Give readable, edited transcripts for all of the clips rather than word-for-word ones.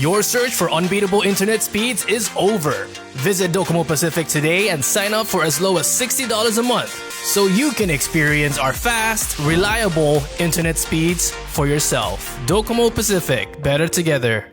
Your search for unbeatable internet speeds is over. Visit Docomo Pacific today and sign up for as low as $60 a month so you can experience our fast, reliable internet speeds for yourself. Docomo Pacific, better together.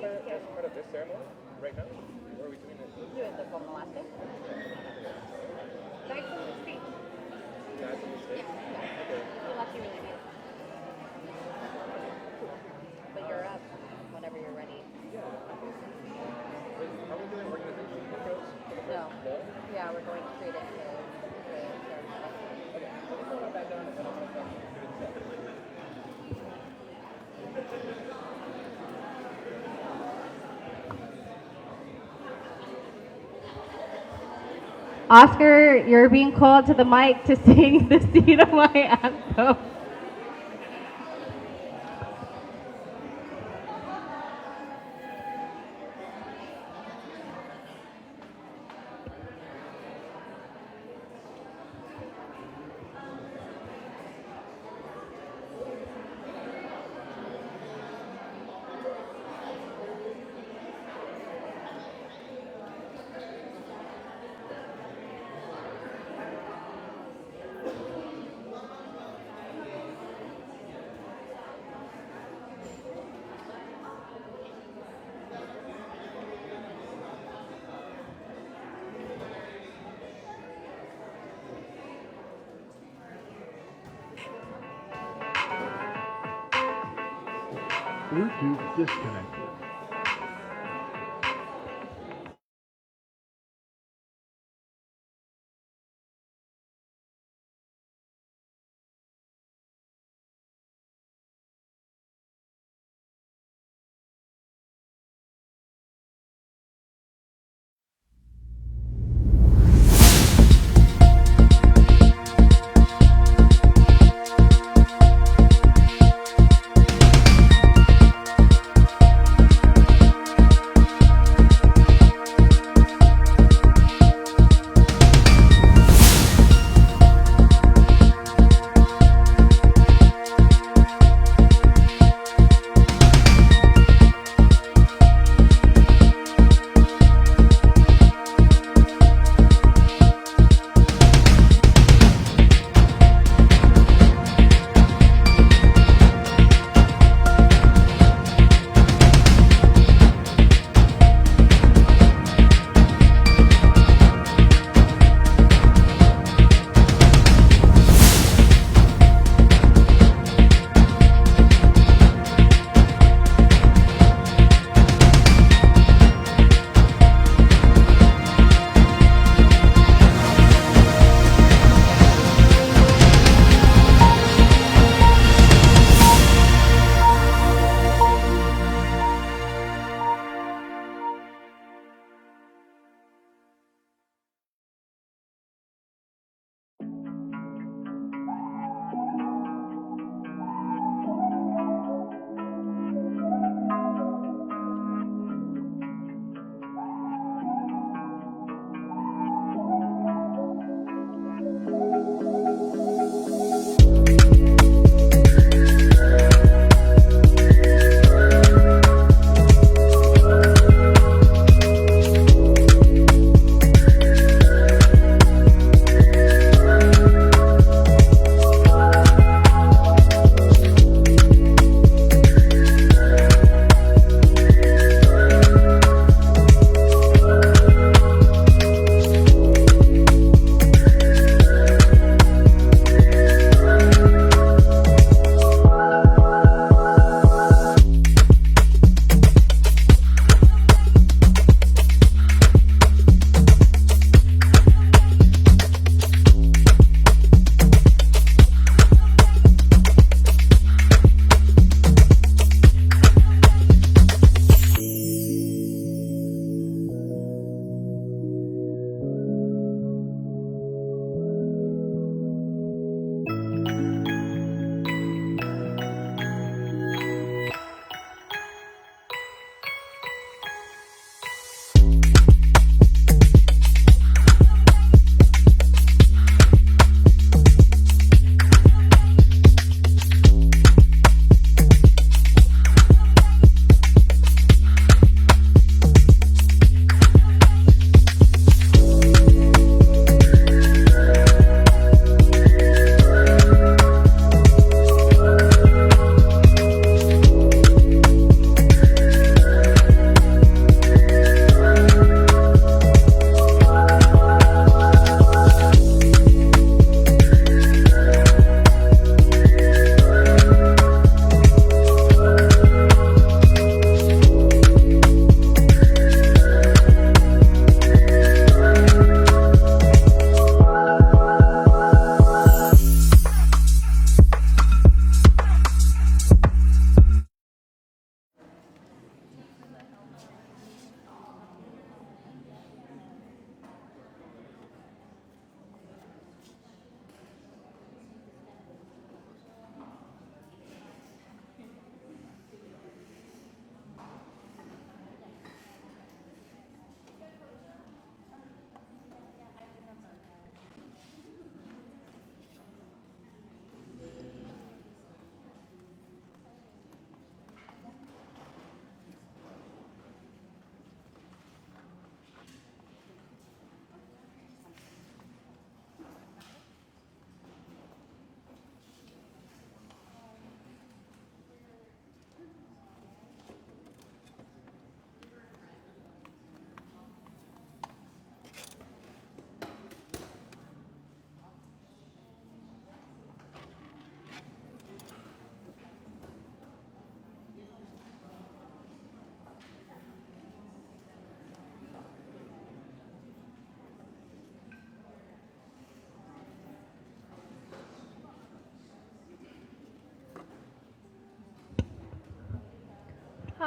as part of this ceremony right now? Or are we doing it? We're doing the Goma. Nice and distinct. That's a mistake? Yeah. Okay. Unless you really do. But you're up whenever you're ready. Yeah. Wait, are we doing organization intros? No. No? Yeah, we're going straight into the ceremony. Okay, so let's throw that back down and then I'm going to talk to you separately. Oscar, you're being called to the mic to sing the Seed of My Anthem. Bluetooth disconnected.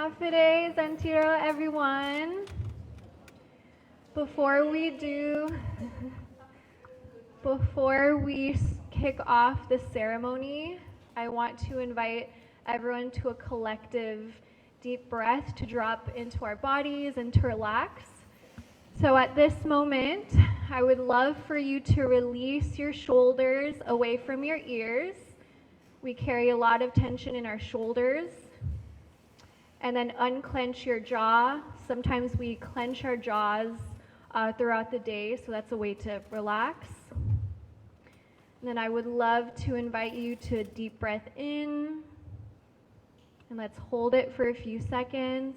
Hafidae, Zantiro, everyone. Before we kick off the ceremony, I want to invite everyone to a collective deep breath to drop into our bodies and to relax. So at this moment, I would love for you to release your shoulders away from your ears. We carry a lot of tension in our shoulders. And then unclench your jaw. Sometimes we clench our jaws throughout the day, so that's a way to relax. And then I would love to invite you to a deep breath in. And let's hold it for a few seconds.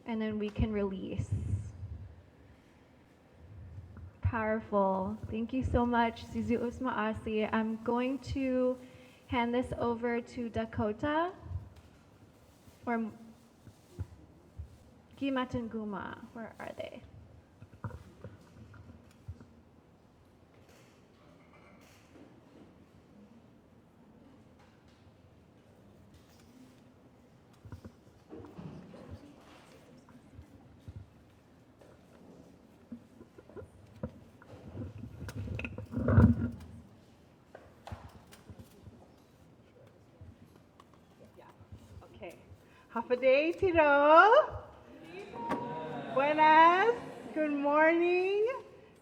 And then we can release. Powerful. Thank you so much, Sizu Usmaasi. I'm going to hand this over to Dakota or Matan Guma. Where are they? Okay. Hafidae Tiro. Buenas. Good morning.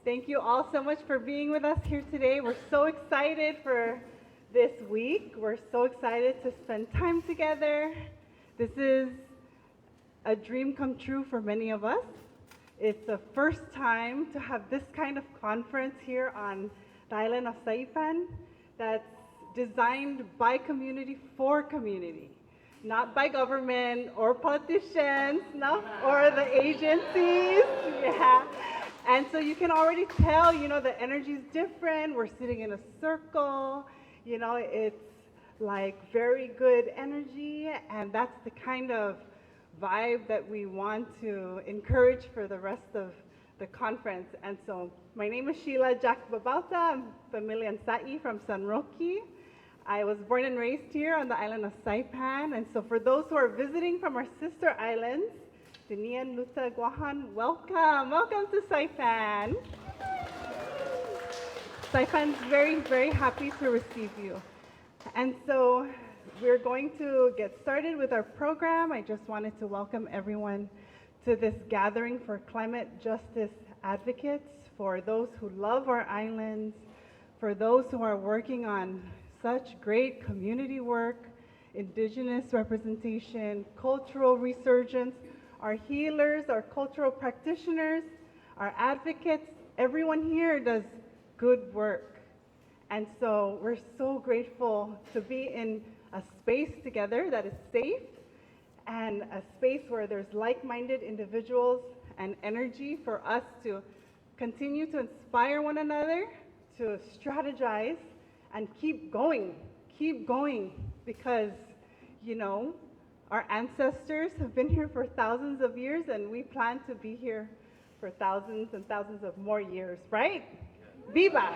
Thank you all so much for being with us here today. We're so excited for this week. We're so excited to spend time together. This is a dream come true for many of us. It's the first time to have this kind of conference here on the island of Saipan that's designed by community for community. Not by government or politicians, no, or the agencies, yeah. And so you can already tell, the energy is different. We're sitting in a circle, it's like very good energy, and that's the kind of vibe that we want to encourage for the rest of the conference. And so my name is Sheila Jack Babalta. I'm Familian Sai from San Roque. I was born and raised here on the island of Saipan, and so for those who are visiting from our sister islands, Tinian, Luta, Guahan, welcome to Saipan. Saipan's very, very happy to receive you. And so we're going to get started with our program. I just wanted to welcome everyone to this gathering for climate justice advocates, for those who love our islands, for those who are working on such great community work, indigenous representation, cultural resurgence, our healers, our cultural practitioners, our advocates. Everyone here does good work. And so we're so grateful to be in a space together that is safe and a space where there's like-minded individuals and energy for us to continue to inspire one another, to strategize, and keep going, because, our ancestors have been here for thousands of years, and we plan to be here for thousands and thousands of more years, right? Viva!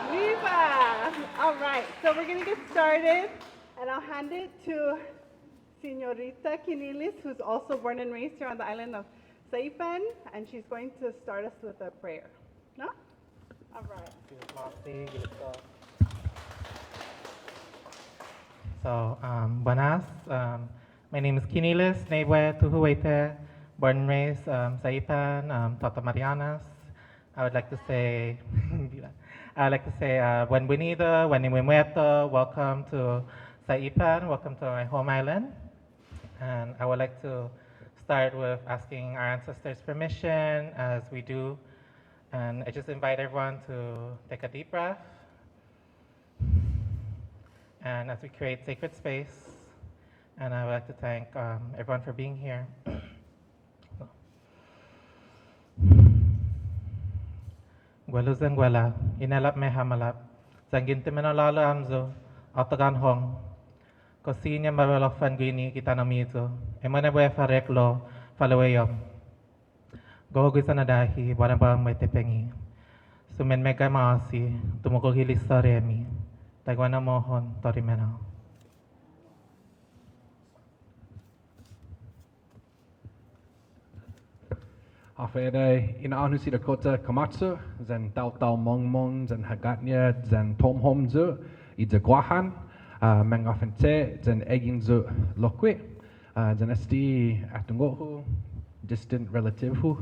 Viva! All right, so we're gonna get started, and I'll hand it to Señorita Quinilis, who's also born and raised here on the island of Saipan, and she's going to start us with a prayer. No? All right. So, buenas. My name is Quinilis Newe Tuhuete, born and raised Saipan, Tata Marianas. I would like to say, Buenvenido, Buenimimueto, welcome to Saipan, welcome to my home island. And I would like to start with asking our ancestors' permission, as we do. And I just invite everyone to take a deep breath. And as we create sacred space, and I would like to thank everyone for being here. Gueluzengwela, inelap mehamalap, zangintimenolalo amzo, autogan hong, cosinya marolofan guini kitanamizo, emanabue fareklo, falawayom. Gogusanadahi, barabang may tepengi. Sumen mega maasi, tumukuhilis saremi. Tagwana mohon torimeno. Hafere in Anusi Dakota Kamatsu, Zen Tau Tau Mong Mong, Zen Hagatnya, Zen Tom Homzu, Ida Guahan, Mangafente, Zen Eginzu Lokwe, Zen SD Atungohu, distant relative who.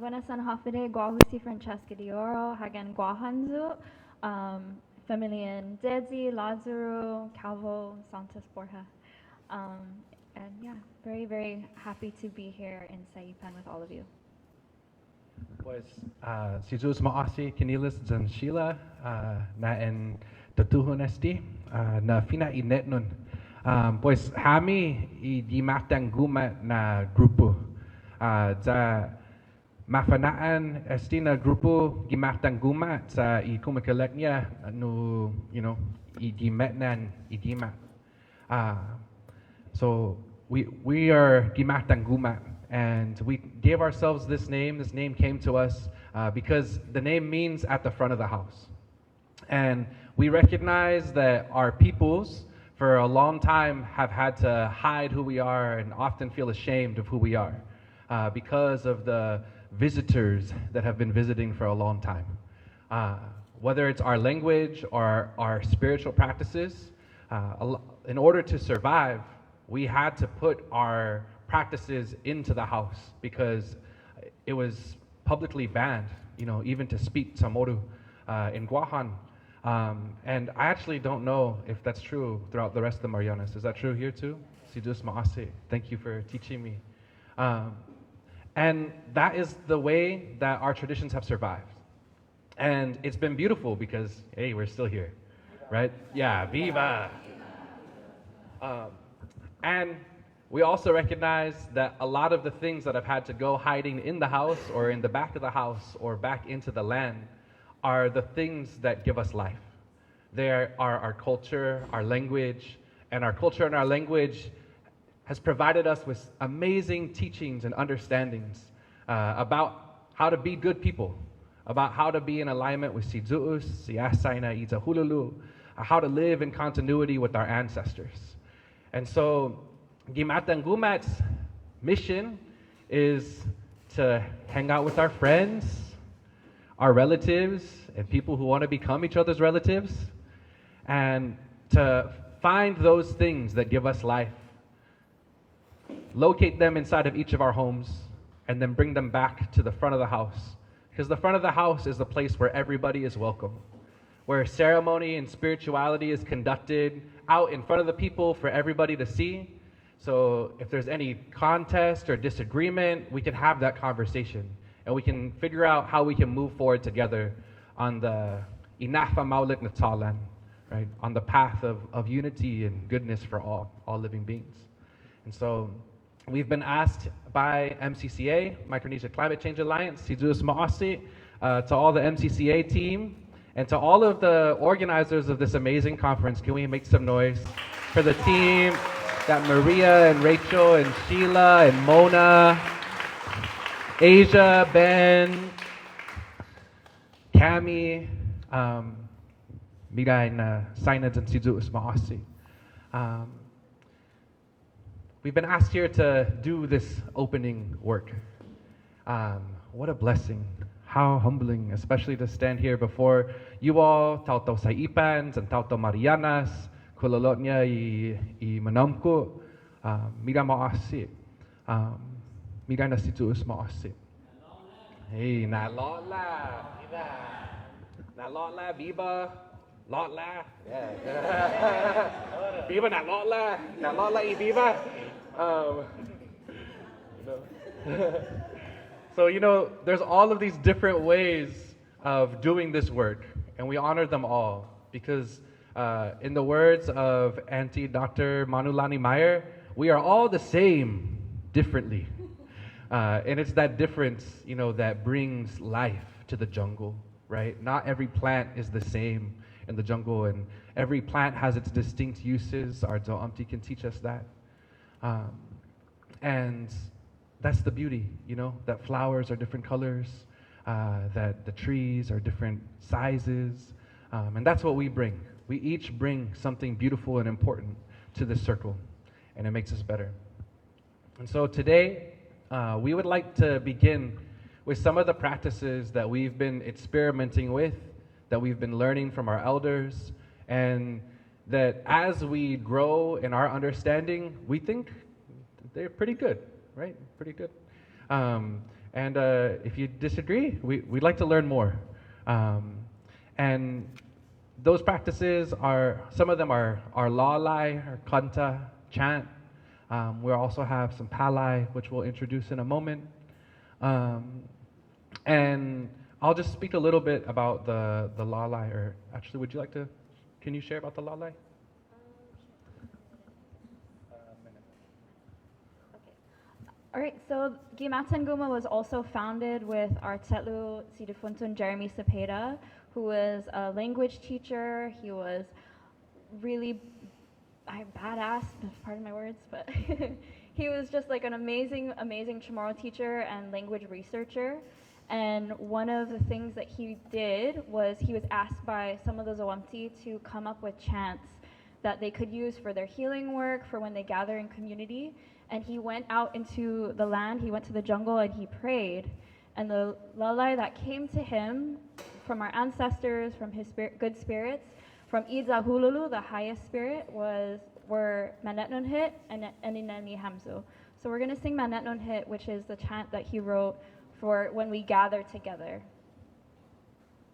Buenas Hafide, Guahusi Francesca Dioro, Hagan Guahanzu, Familian Dedzi, Lazaro, Calvo, Santos Borja. And yeah, very, very happy to be here in Saipan with all of you. Pues, si Zeus Maasi, Kinilis, Zen Sheila, na en Tatuhun SD, na fina inet nun. Pues, Hami I di matang Guma na grupo. Za mafanaan esti na grupo gimatang Guma sa I kumakaleknya no, you know, I di metnan I di mat. So we are Gimatang Guma, and we gave ourselves this name. This name came to us because the name means at the front of the house. And we recognize that our peoples for a long time have had to hide who we are and often feel ashamed of who we are because of the visitors that have been visiting for a long time. Whether it's our language or our spiritual practices, in order to survive, we had to put our practices into the house because it was publicly banned, you know, even to speak Samoru in Guahan. And I actually don't know if that's true throughout the rest of the Marianas. Is that true here too? Sidus Maase, thank you for teaching me. And that is the way that our traditions have survived. And it's been beautiful because, hey, we're still here, right? Yeah, viva! And we also recognize that a lot of the things that have had to go hiding in the house or in the back of the house or back into the land are the things that give us life. They are our culture, our language, and our culture and our language has provided us with amazing teachings and understandings about how to be good people, about how to be in alignment with Sidzuus, Siasaina, Itahululu, how to live in continuity with our ancestors. And so, Gimatang Gumat's mission is to hang out with our friends, our relatives, and people who want to become each other's relatives, and to find those things that give us life, locate them inside of each of our homes, and then bring them back to the front of the house. Because the front of the house is the place where everybody is welcome, where ceremony and spirituality is conducted out in front of the people for everybody to see. So if there's any contest or disagreement, we can have that conversation and we can figure out how we can move forward together on the Inafa Maulik Natalan, right? On the path of unity and goodness for all living beings. And so we've been asked by MCCA, Micronesia Climate Change Alliance, Sidus Maasi, to all the MCCA team, and to all of the organizers of this amazing conference. Can we make some noise for the team? Got Maria and Rachel and Sheila and Mona, Asia, Ben, Cami, Mirai na Sinad and Sidus Maasi. We've been asked here to do this opening work. What a blessing. How humbling, especially to stand here before you all, Tauto Saipans and Tauto Marianas, Kulolotnya I Manamko, Mira Maasi, Mira na Situus Maasi. Hey, na Lola, Viva, na Lola, Viva, Lola, yeah. Viva na Lola I Viva. So, you know, there's all of these different ways of doing this work, and we honor them all because in the words of Auntie Dr. Manulani Meyer, we are all the same differently. And it's that difference, you know, that brings life to the jungle, right? Not every plant is the same in the jungle, and every plant has its distinct uses. Our Zo'amti can teach us that. And that's the beauty, you know, that flowers are different colors, that the trees are different sizes, and that's what we bring. We each bring something beautiful and important to this circle, and it makes us better. And so today, we would like to begin with some of the practices that we've been experimenting with, that we've been learning from our elders, and that as we grow in our understanding, we think they're pretty good, right? Pretty good. And if you disagree, we'd like to learn more. And those practices are, some of them are lalai, or kanta, chant. We also have some Pali, which we'll introduce in a moment. And I'll just speak a little bit about the lalai, or actually, would you like to, can you share about the lalai? All right, so Matan Guma was also founded with our Tetlu Sidifuntun Jeremy Cepeda, who was a language teacher. He was really badass, pardon my words, but he was just like an amazing Chamorro teacher and language researcher. And one of the things that he did was he was asked by some of the Zawamti to come up with chants that they could use for their healing work, for when they gather in community. And he went out into the land, he went to the jungle and he prayed. And the lalai that came to him from our ancestors, from his good spirits, from Idza Hululu, the highest spirit, were Manet Nun Hit and Inani Hamzu. So we're gonna sing Manet Nun Hit, which is the chant that he wrote for when we gather together.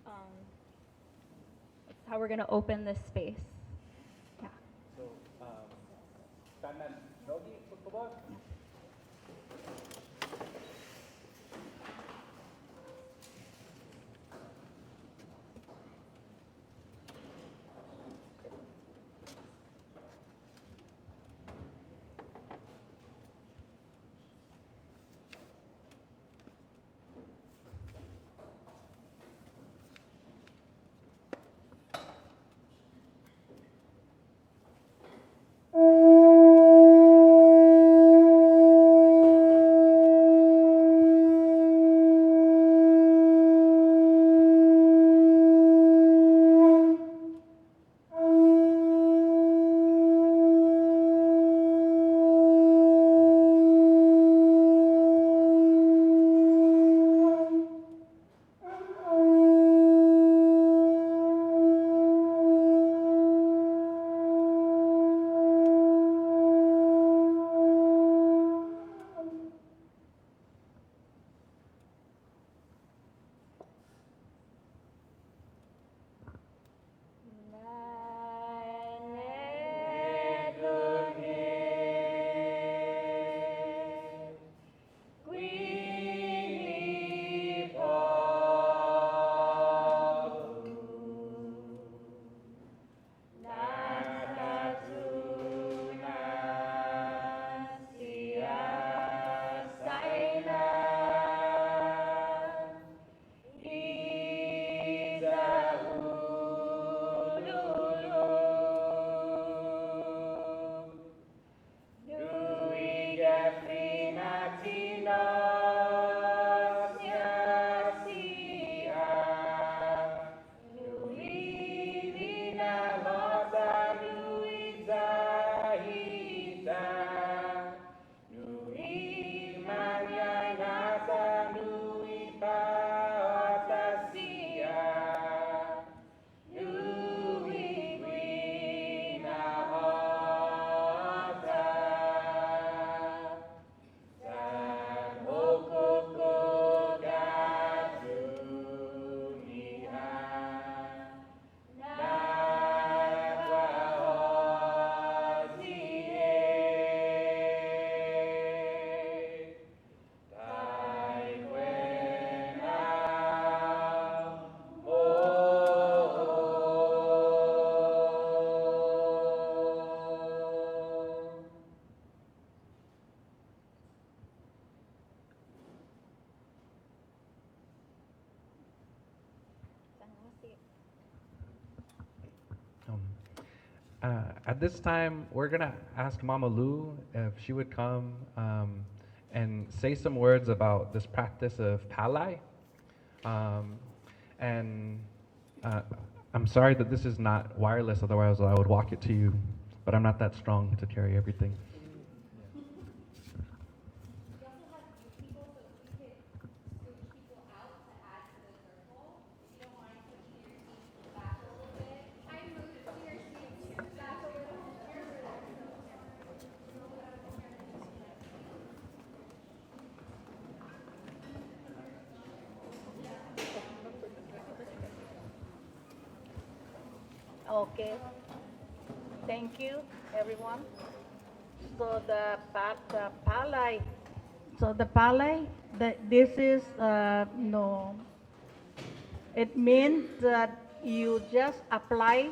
That's how we're gonna open this space. Yeah. So, At this time, we're gonna ask Mama Lu if she would come and say some words about this practice of Pali. And I'm sorry that this is not wireless, otherwise I would walk it to you, but I'm not that strong to carry everything. Okay. Thank you, everyone. So the Pali, this is no. It means that you just apply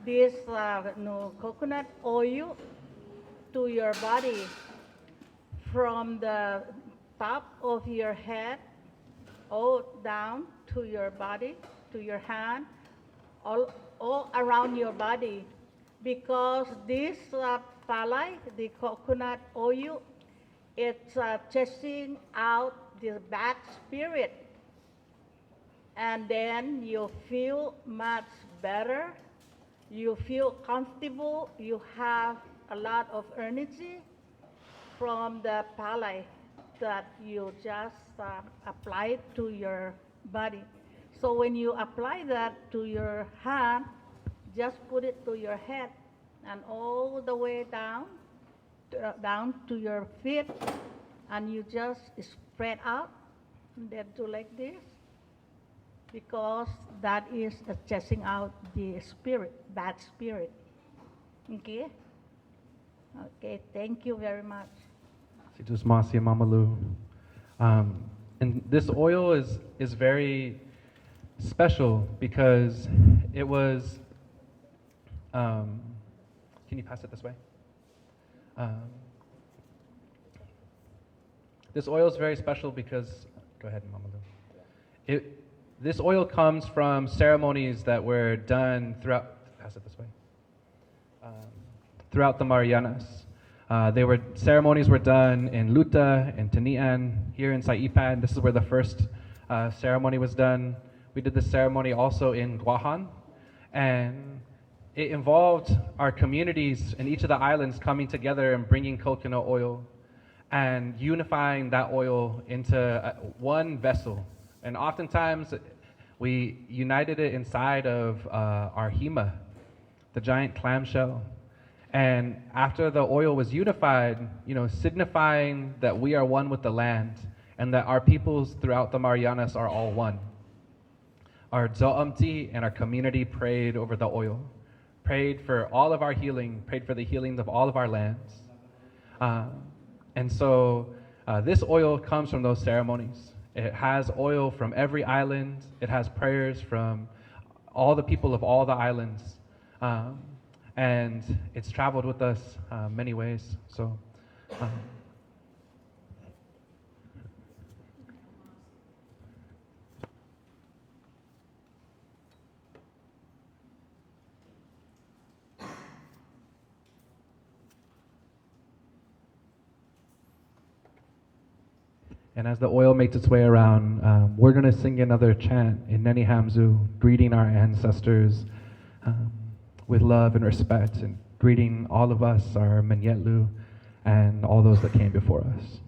this no coconut oil to your body from the top of your head all down to your body, to your hand, all around your body, because this palai, the coconut oil, it's chasing out the bad spirit, and then you feel much better, you feel comfortable, you have a lot of energy from the palai that you just apply to your body. So when you apply that to your hand, just put it to your head and all the way down, down to your feet, and you just spread out and then do like this, because that is chasing out the spirit, bad spirit. Okay? Okay, thank you very much. Situs Masi Mamalu. And this oil is very special because it was, can you pass it this way? This oil is very special because, go ahead, Mamalu. This oil comes from ceremonies that were done throughout, pass it this way, throughout the Marianas. Ceremonies were done in Luta, in Tinian, here in Saipan. This is where the first ceremony was done. We did this ceremony also in Guahan, and it involved our communities in each of the islands coming together and bringing coconut oil and unifying that oil into one vessel. And oftentimes we united it inside of our hema, the giant clamshell. And after the oil was unified, signifying that we are one with the land and that our peoples throughout the Marianas are all one. Our Zo'amti and our community prayed over the oil, prayed for all of our healing, prayed for the healing of all of our lands. And so this oil comes from those ceremonies. It has oil from every island. It has prayers from all the people of all the islands. And it's traveled with us many ways. So, and as the oil makes its way around, we're going to sing another chant in Neni Hamzu, greeting our ancestors with love and respect, and greeting all of us, our Menyetlu, and all those that came before us.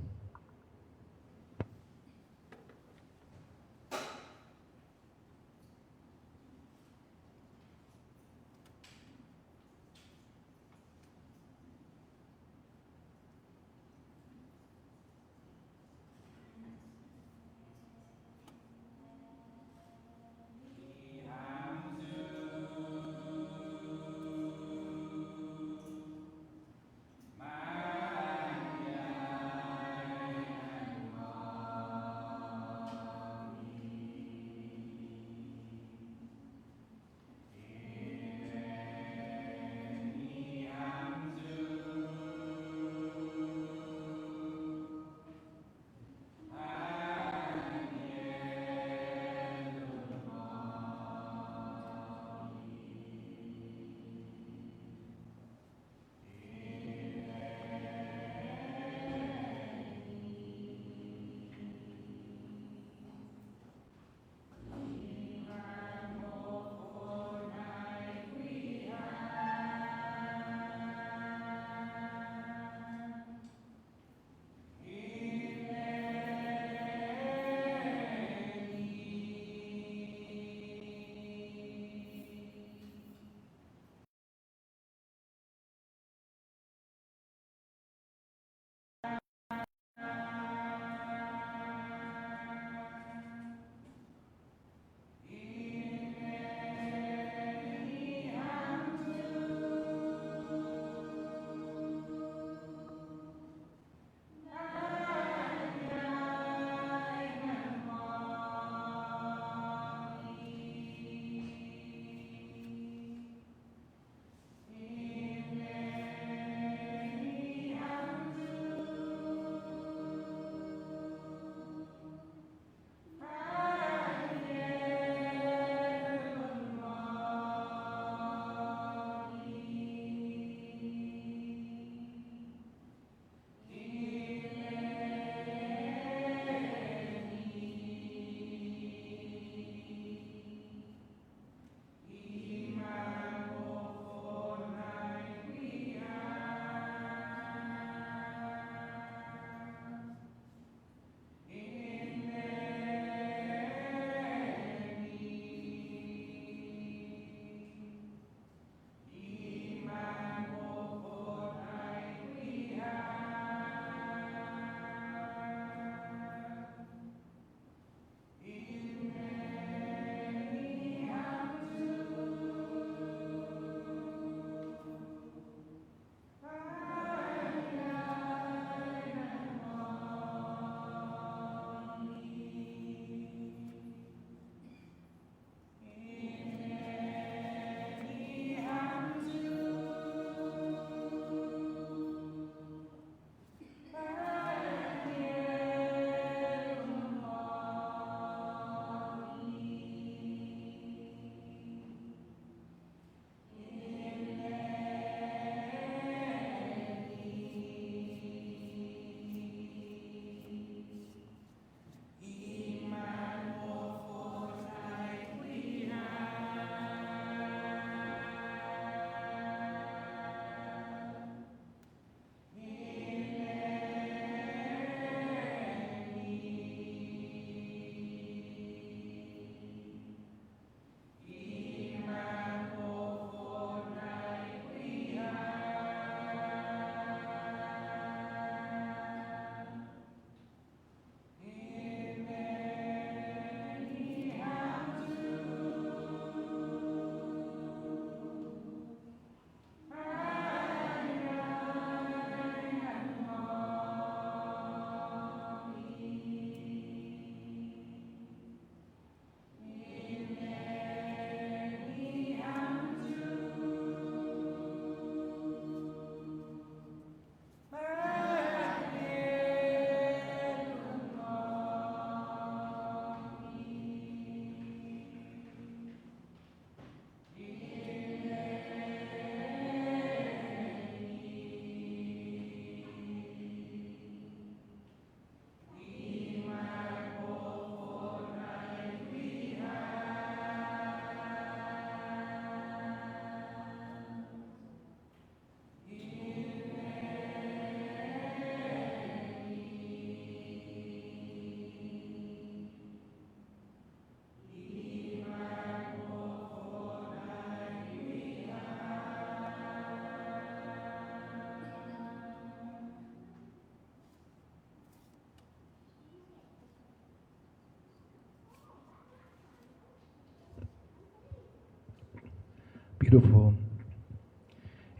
beautiful.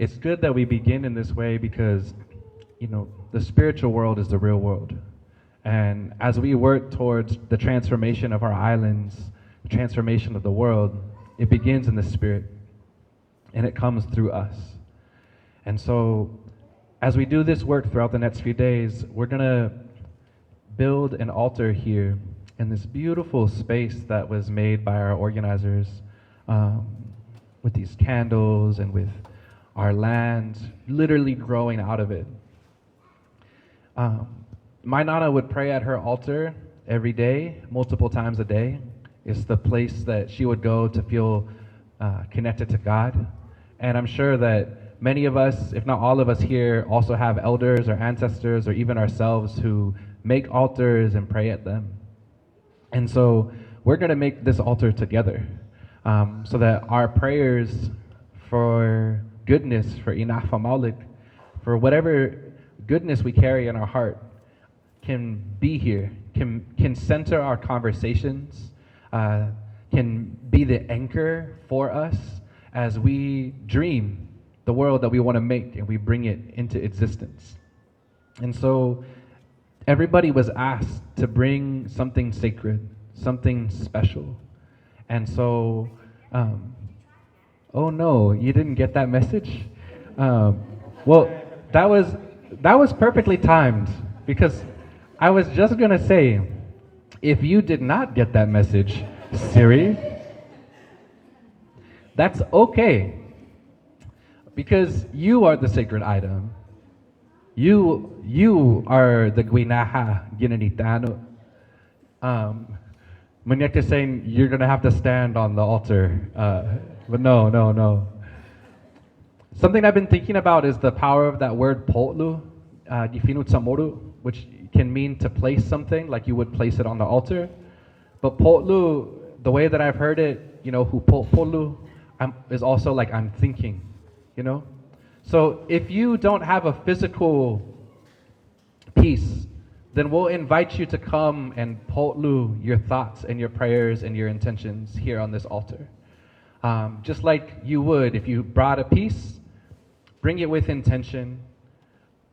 It's good that we begin in this way because, you know, the spiritual world is the real world. And as we work towards the transformation of our islands, the transformation of the world, it begins in the spirit. And it comes through us. And so, as we do this work throughout the next few days, we're going to build an altar here in this beautiful space that was made by our organizers, with these candles and with our land literally growing out of it. My Nana would pray at her altar every day, multiple times a day. It's the place that she would go to feel connected to God. And I'm sure that many of us, if not all of us here, also have elders or ancestors or even ourselves who make altars and pray at them. And so we're going to make this altar together, so that our prayers for goodness, for Inafa Maulik, for whatever goodness we carry in our heart can be here, can center our conversations, can be the anchor for us as we dream the world that we want to make and we bring it into existence. And so everybody was asked to bring something sacred, something special. And so, oh no, you didn't get that message? Well, that was perfectly timed, because I was just gonna say, if you did not get that message, Siri, that's okay, because you are the sacred item. You are the Guinaha Ginanitano. Munyek is saying you're gonna have to stand on the altar, but no. Something I've been thinking about is the power of that word potlu, Gifinu Tsamoru, which can mean to place something, like you would place it on the altar. But potlu, the way that I've heard it, you know, hu potlu, is also like I'm thinking, you know? So if you don't have a physical piece, then we'll invite you to come and potlu your thoughts and your prayers and your intentions here on this altar. Just like you would if you brought a piece, bring it with intention,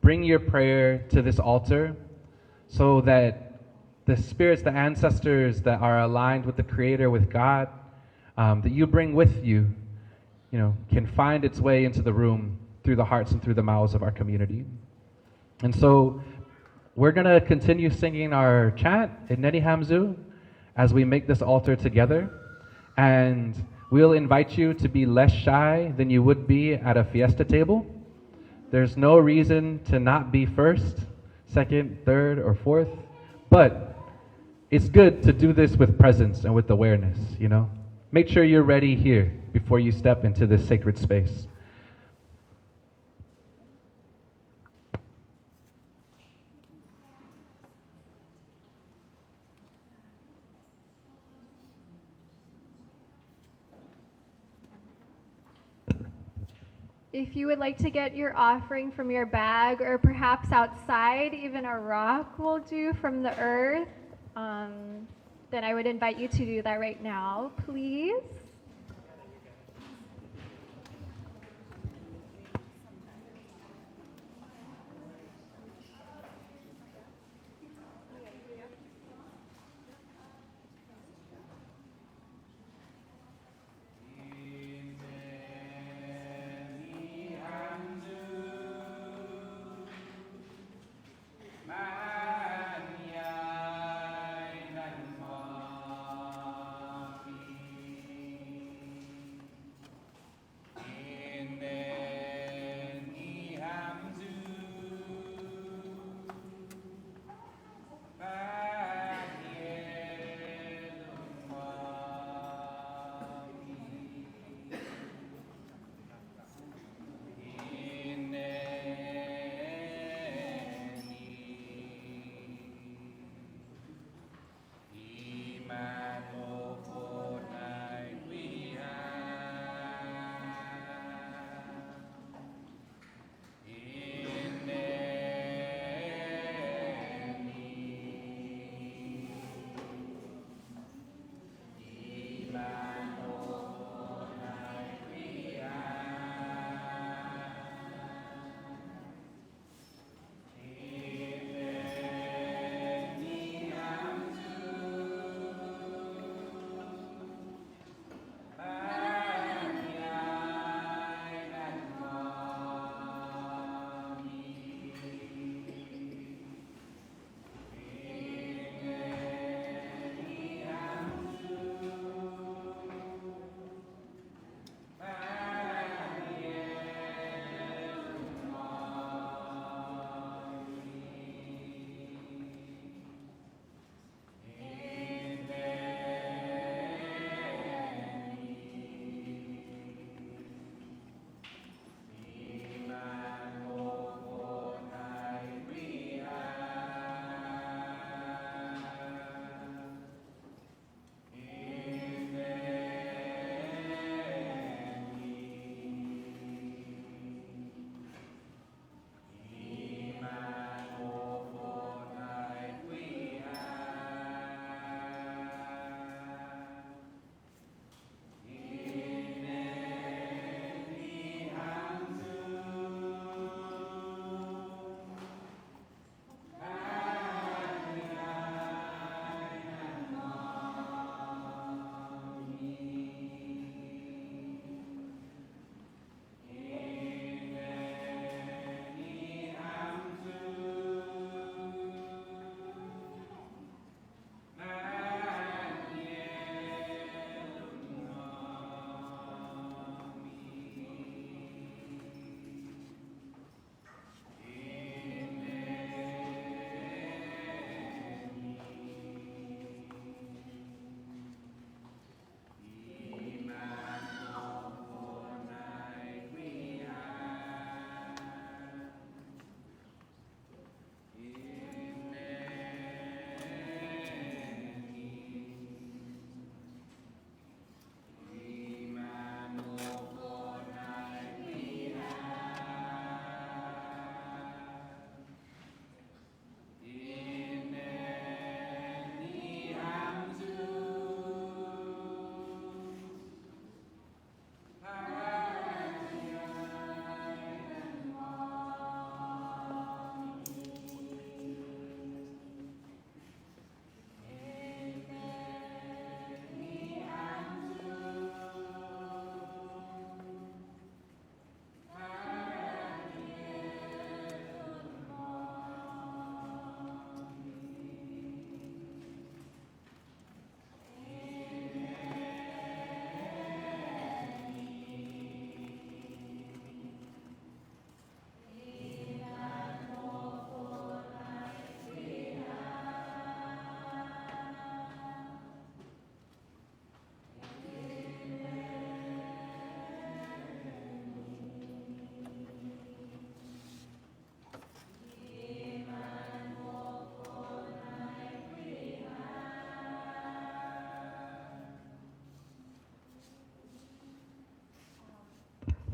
bring your prayer to this altar so that the spirits, the ancestors that are aligned with the Creator, with God, that you bring with you, you know, can find its way into the room through the hearts and through the mouths of our community. And so we're going to continue singing our chant in Neni Hamzu as we make this altar together. And we'll invite you to be less shy than you would be at a fiesta table. There's no reason to not be first, second, third, or fourth. But it's good to do this with presence and with awareness, you know? Make sure you're ready here before you step into this sacred space. If you would like to get your offering from your bag, or perhaps outside, even a rock will do from the earth, then I would invite you to do that right now, please.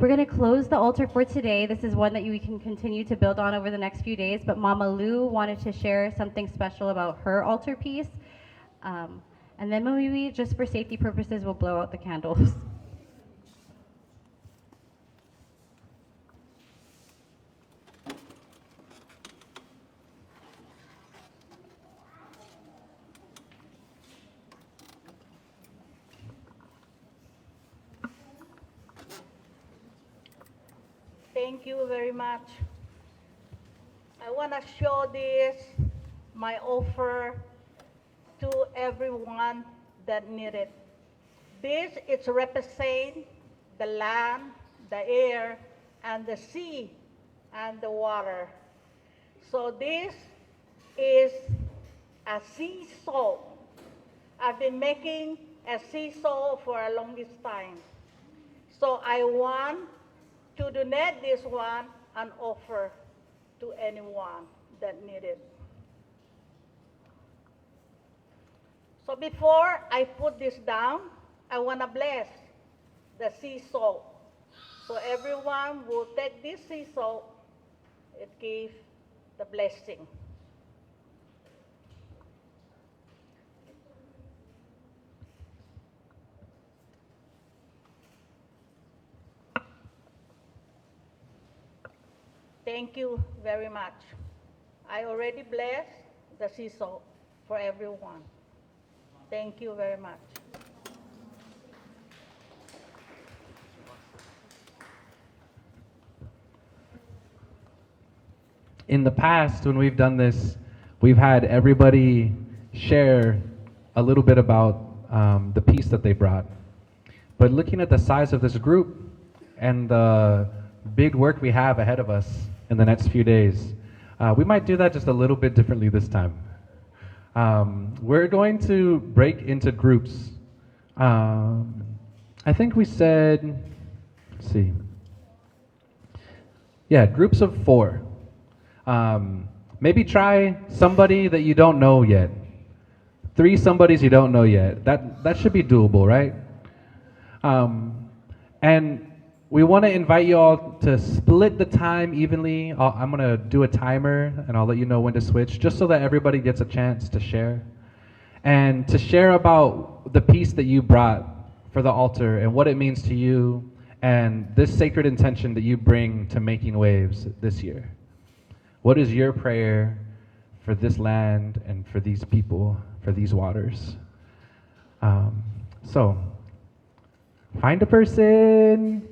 We're going to close the altar for today. This is one that we can continue to build on over the next few days, but Mama Lou wanted to share something special about her altar piece. And then maybe just for safety purposes, we'll blow out the candles. Thank you very much. I want to show this, my offer to everyone that need it. This is represent the land, the air, and the sea, and the water. So this is a sea salt. I've been making a sea salt for a longest time. So I want to donate this one and offer to anyone that need it. So before I put this down, I want to bless the sea salt. So everyone will take this sea salt, it gives the blessing. Thank you very much. I already blessed the sea salt for everyone. Thank you very much. In the past, when we've done this, we've had everybody share a little bit about the piece that they brought. But looking at the size of this group and the big work we have ahead of us in the next few days, we might do that just a little bit differently this time. We're going to break into groups. I think we said, let's see. Yeah, groups of 4. Maybe try somebody that you don't know yet. 3 somebodies you don't know yet. That should be doable, right? And we want to invite you all to split the time evenly. I'm going to do a timer, and I'll let you know when to switch, just so that everybody gets a chance to share. And to share about the piece that you brought for the altar and what it means to you and this sacred intention that you bring to making waves this year. What is your prayer for this land and for these people, for these waters? So, find a person.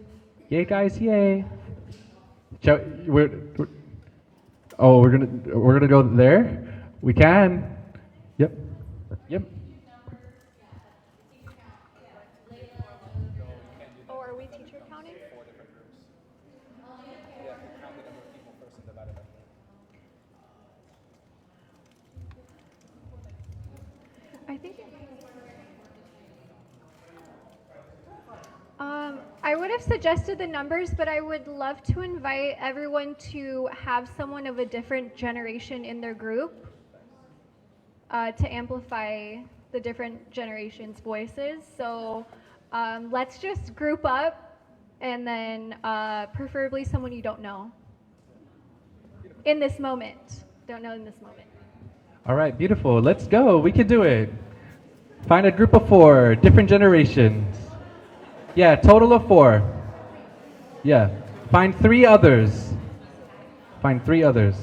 Yay, guys, yay. We're gonna go there? We can. Yep. Yep. Oh, are we teacher counting? I think I would have suggested the numbers, but I would love to invite everyone to have someone of a different generation in their group to amplify the different generations' voices. So let's just group up, and then preferably someone you don't know in this moment. Don't know in this moment. All right, beautiful. Let's go. We can do it. Find a group of 4, different generations. Yeah, total of 4. Yeah. Find 3 others. Find 3 others.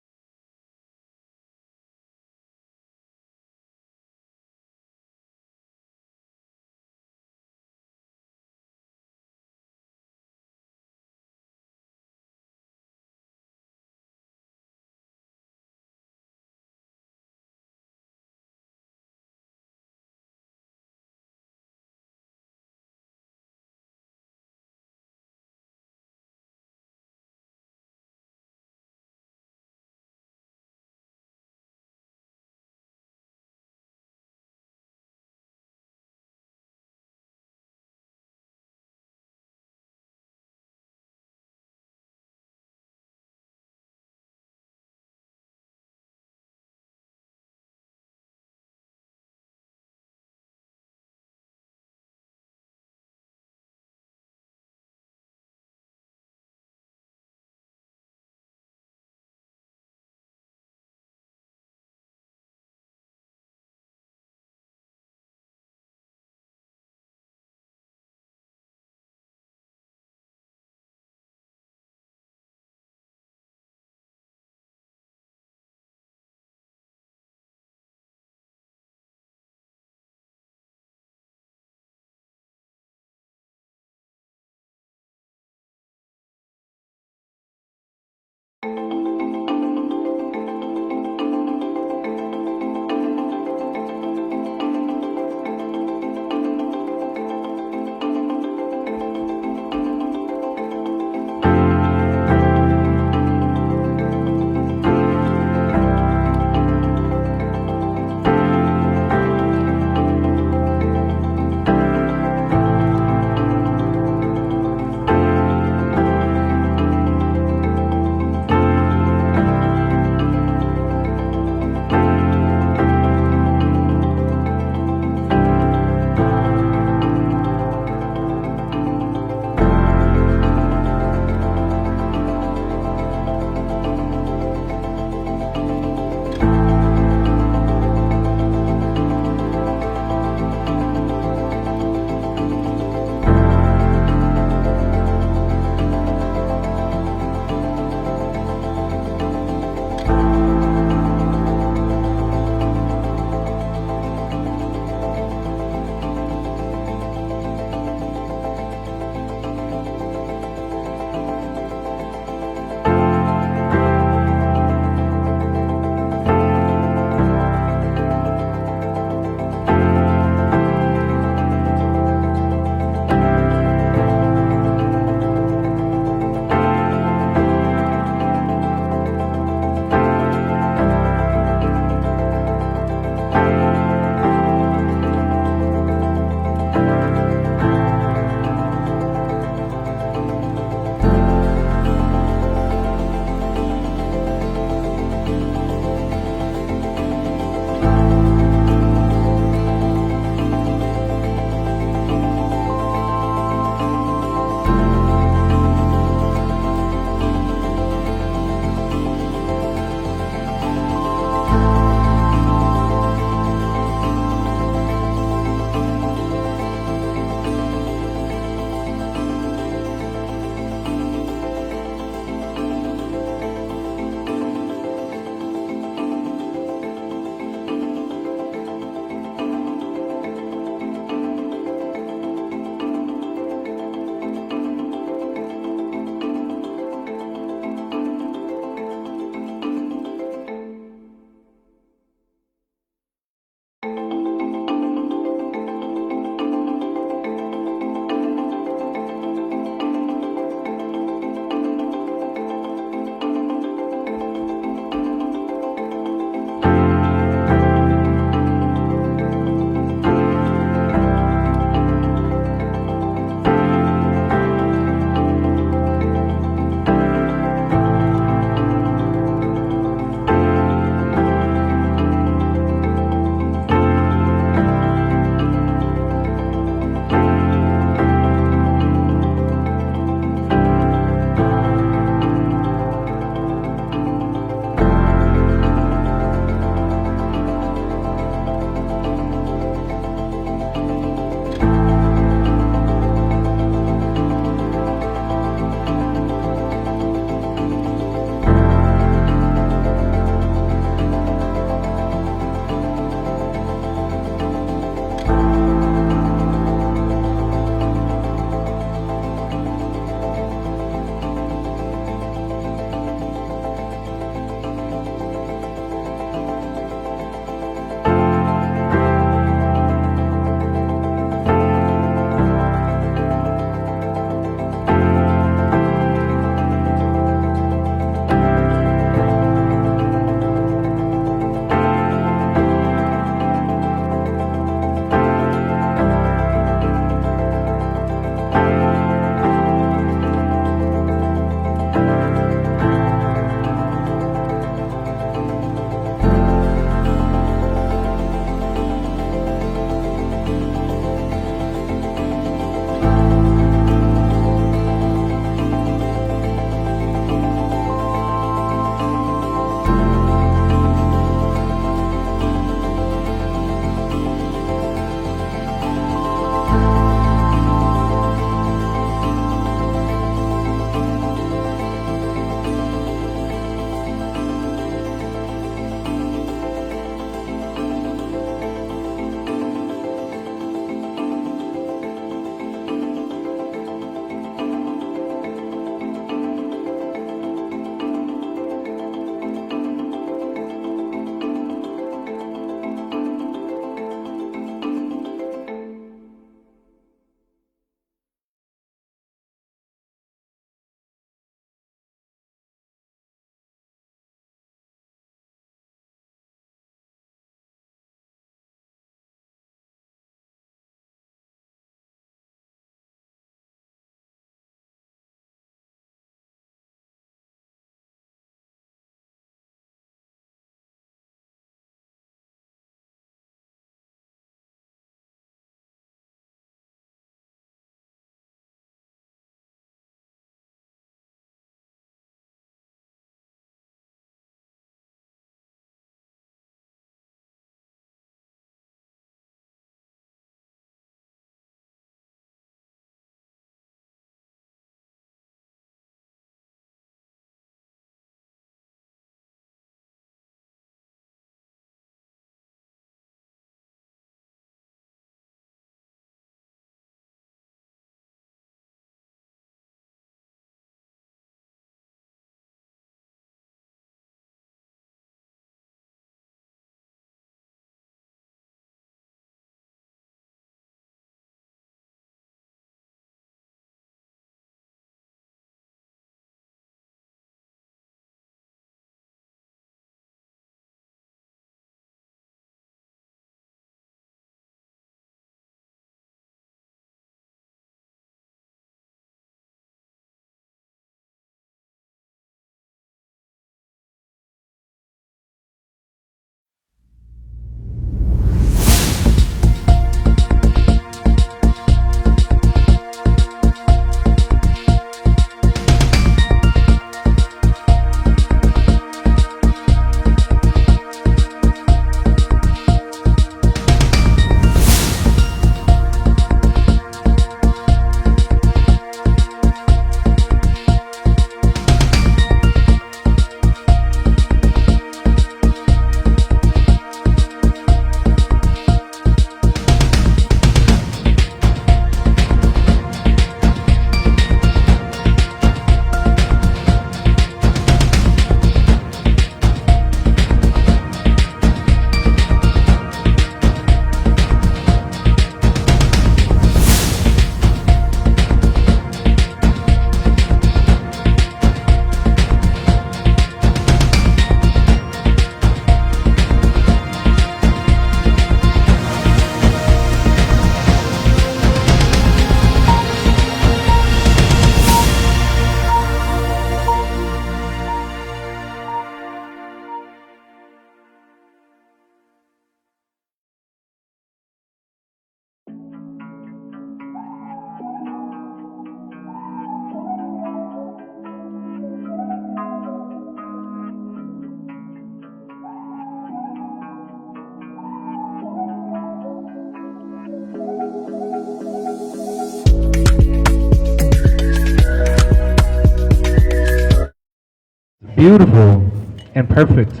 Beautiful and perfect.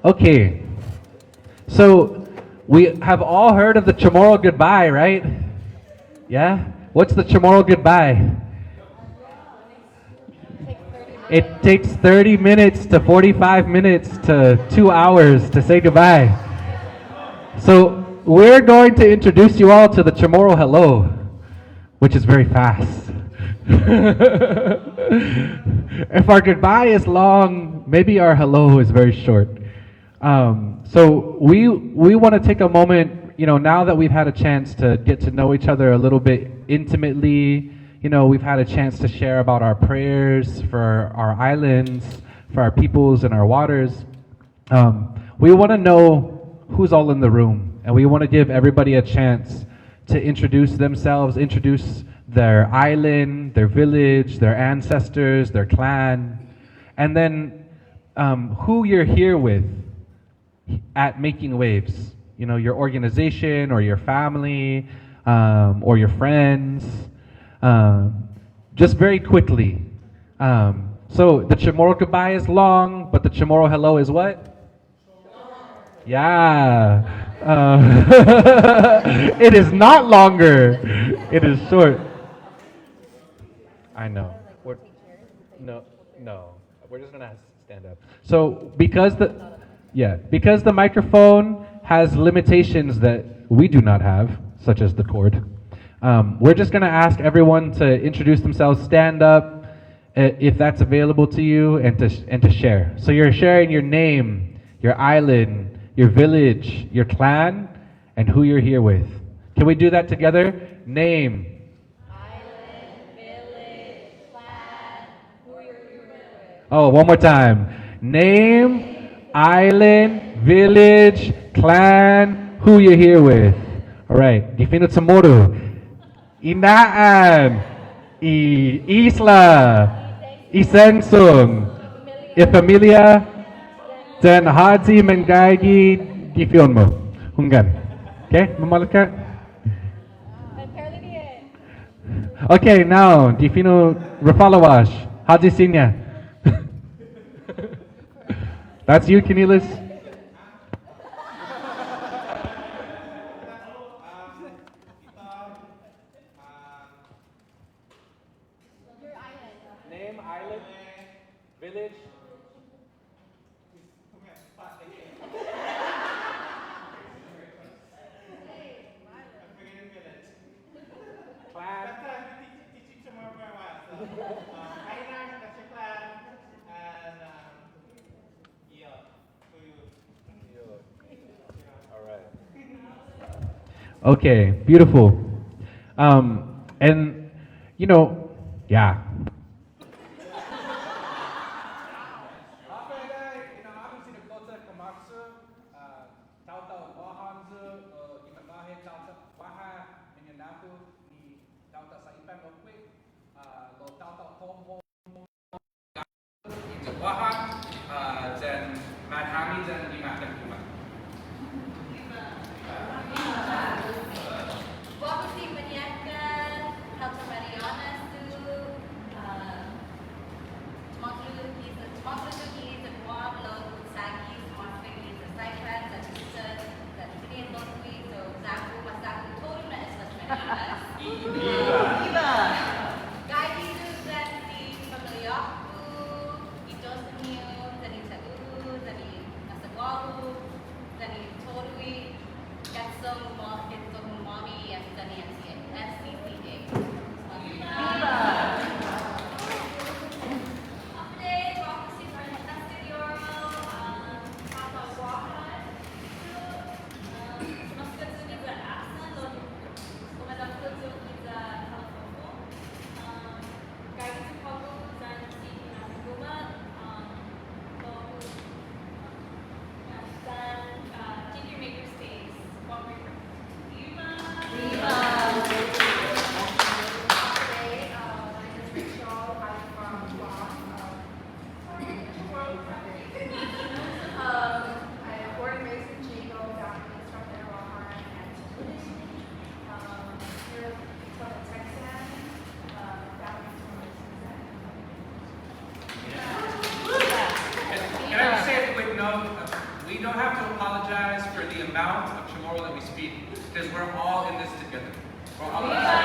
Okay, so we have all heard of the Chamorro goodbye, right? Yeah? What's the Chamorro goodbye? It takes 30 minutes to 45 minutes to 2 hours to say goodbye. So we're going to introduce you all to the Chamorro hello, which is very fast. If our goodbye is long, maybe our hello is very short. So we want to take a moment, now that we've had a chance to get to know each other a little bit intimately, we've had a chance to share about our prayers for our islands, for our peoples and our waters. We want to know who's all in the room, and we want to give everybody a chance to introduce themselves, introduce their island, their village, their ancestors, their clan, and then who you're here with at Making Waves. Your organization or your family or your friends. Just very quickly. So the Chamorro goodbye is long, but the Chamorro hello is what? Yeah. It is not longer. It is short. I know. No. We're just gonna stand up. So because the microphone has limitations that we do not have, such as the cord, we're just gonna ask everyone to introduce themselves, stand up, if that's available to you, and to share. So you're sharing your name, your island, your village, your clan, and who you're here with. Can we do that together? Name. Oh, one more time. Name, island, village, clan, who you're here with. All right. Defino Chamorro. Inaan. Isla. Isensung. Familia. Dan Haji Mengagi Difion mo. Hunggan. Okay? Mamalat ka? Okay, now. Defino Rafalawash. Haji Sinya. That's you, Kinilis? Name, island, village. Okay, beautiful. And yeah. We don't have to apologize for the amount of Chamorro that we speak, because we're all in this together. We're all in this together.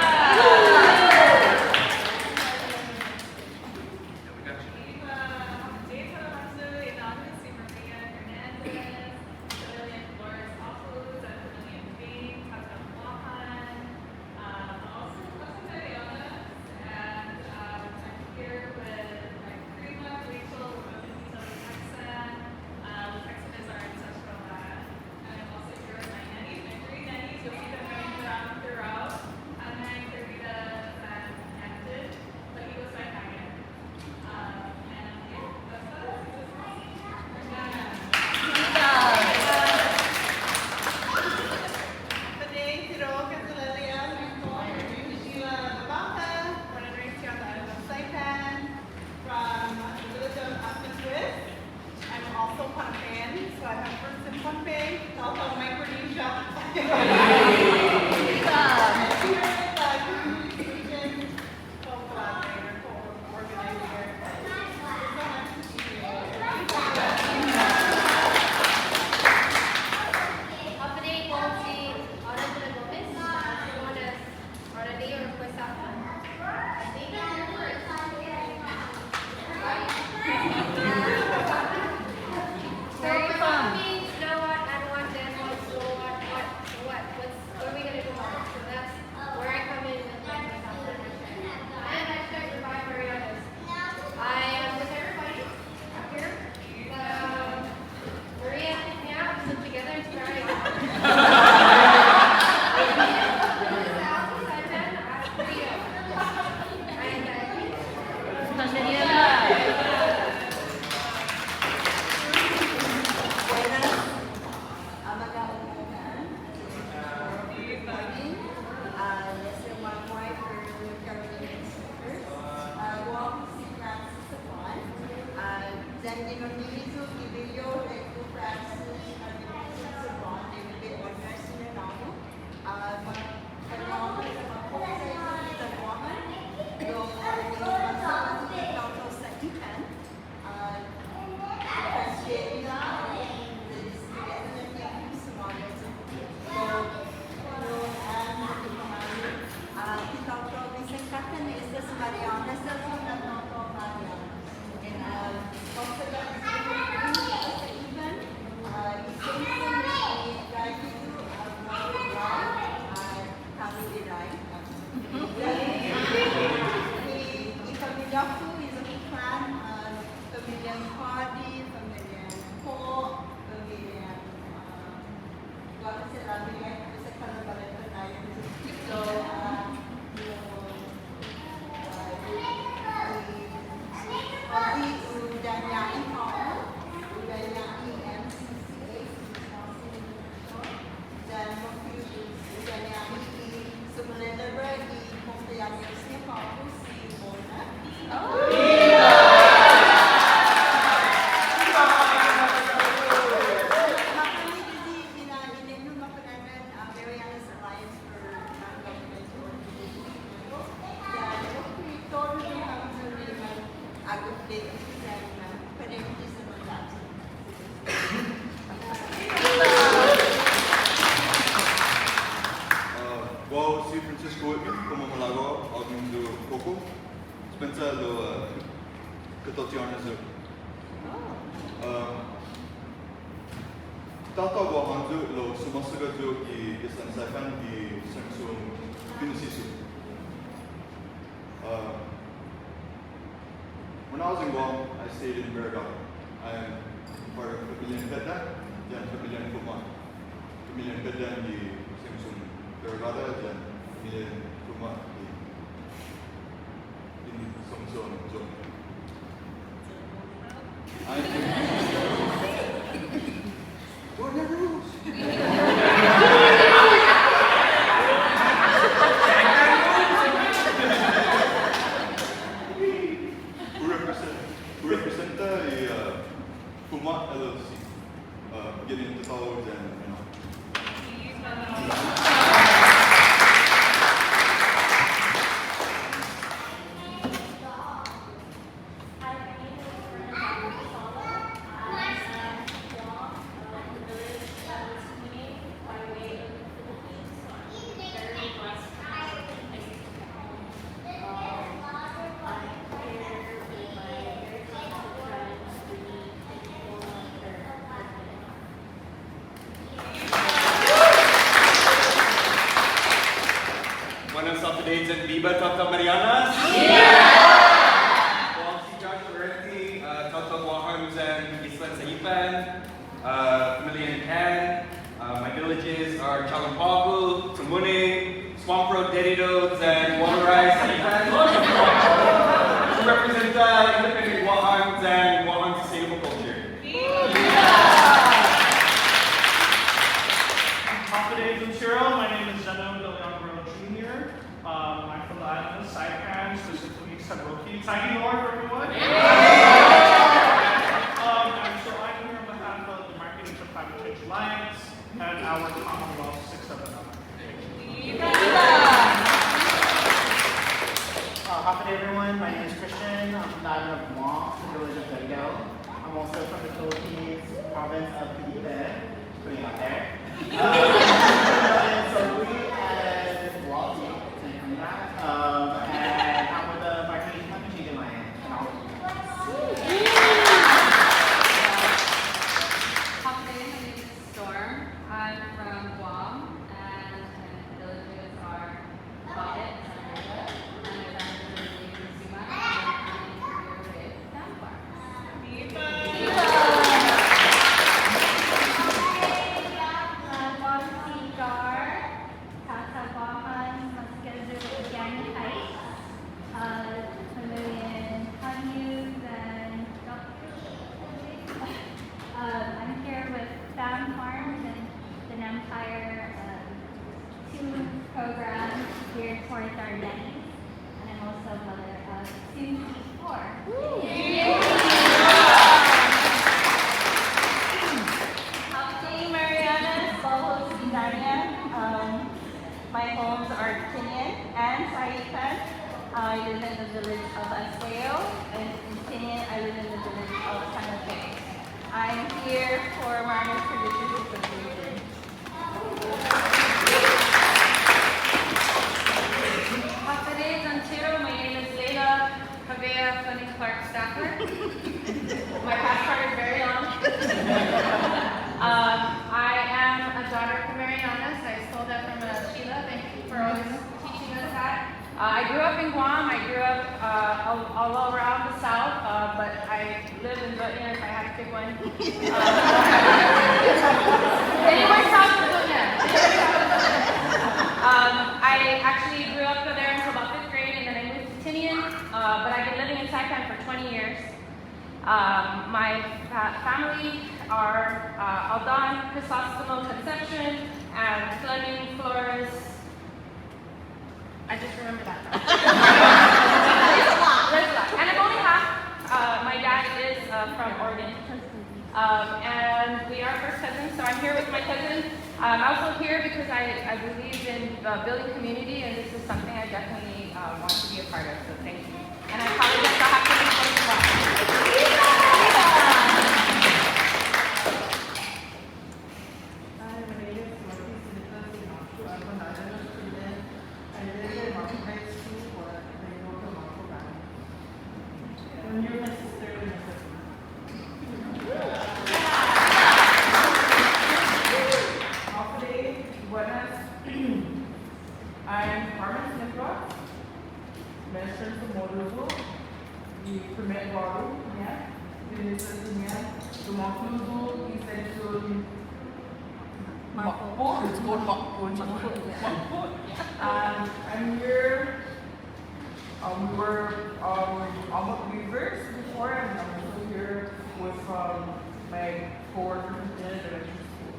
When I was in Guam, I stayed in Breakout. I'm part of Pavilion Pedna, then Pavilion Guma. Pavilion Pedna di Samsung Bergada, then Pavilion Guma di Samsung Zone. What are the rules? We represent the Guma LLC, getting into college and Philippines and Viva Tata Marianas. Saipan, Familian Can. My villages are Chalampagu, Tumune, Swamp Road Dedidos, and Waterai Saipan. To represent independent Wahans and Wahan sustainable culture. Happy Lucero. My name is Zeno De Leon Jr. I'm from the island of Saipan, specifically Saroki. Tiny Lord for everyone. Alliance and our Commonwealth 679. Happy day, everyone. My name is Christian. I'm from the island of Guam, the village of Rabago. I'm also from the Philippines, province of Pali, putting it out there. So we as royalty, and I'm with the Micronesia Community Center. I'm from Guam, and my villages are Pali and Guma, and I'm from Guma, and I'm here with I'm here with Fam Farms and the Empire 2 program geared towards our nannies, and I'm also mother of 4. Happy Marianas, Bohos, Tinian. My homes are Tinian and Saipan. I live in the village of Aseo, and in Tinian, I live in the village of San Jose. I'm here for Marianas Traditions Association. Happy Antiro. My name is Leila Javea Fleming Clark Stafford. My passport is very long. I am a daughter of Marianas. I stole that from Sheila. Thank you for always teaching us that. I grew up in Guam. I grew up all around the south, but I live in Vietnam if I had to pick one. Anywhere south of Vietnam. I actually grew up there until about 5th grade, and then I moved to Tinian, but I've been living in Saipan for 20 years. My family are Aldan, Chrysostomo Conception, and Fleming, Flores. I just remember that. There's a lot. And I'm only half. My dad is from Oregon. And we are first cousins, so I'm here with my cousin. I'm also here because I believe in building community, and this is something I definitely want to be a part of, so thank you. And I apologize for having to be close to I'm here. We were almost weavers before, and I'm also here with my coworker in elementary school.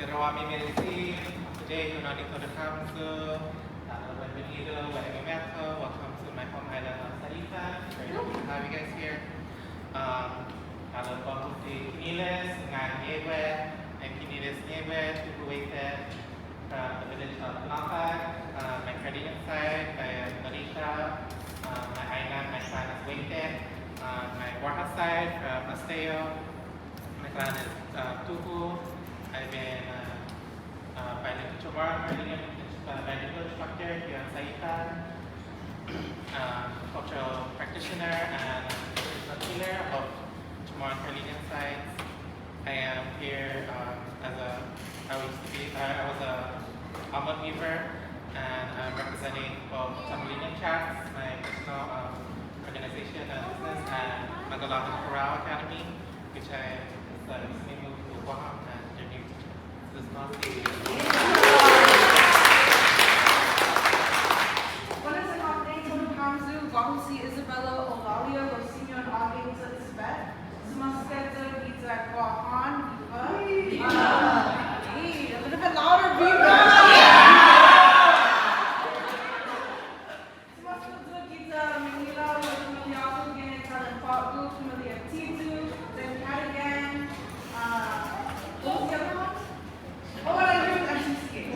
Rawami Medicine. Today, we're not into the Kamsu. Bienvenido, welcome to my home island of Saipan. Very happy to have you guys here. Kalau bahu di Kiniles, dengan Yewet, and Kiniles Yewet, who waited from the village of Matan, my Caribbean side, Norita, my island, my clan is waited. My Warha side, Asteo, my clan is Tuhu. I've been bilingual instructor here in Saipan, cultural practitioner and a healer of Chamorro Caribbean sites. I am here I was a omelet weaver, and I'm representing both Chamorro Chant, my personal organization and business, and Manglona Corral Academy, which I recently moved to Guam and journeyed to this small city. Buenas noches, Tony Kamzu, Guahusi Isabella, Olalia, Rosinho, and August Svet. Sumasketa, Pizza, Guahan, a little bit louder, Viva! Sumasketa, Pizza, Manila, Rosinho, Gene, Talent, Pop, Familia, Tizu, then Cadigan, what was the other one? Oh, what I do is actually skate.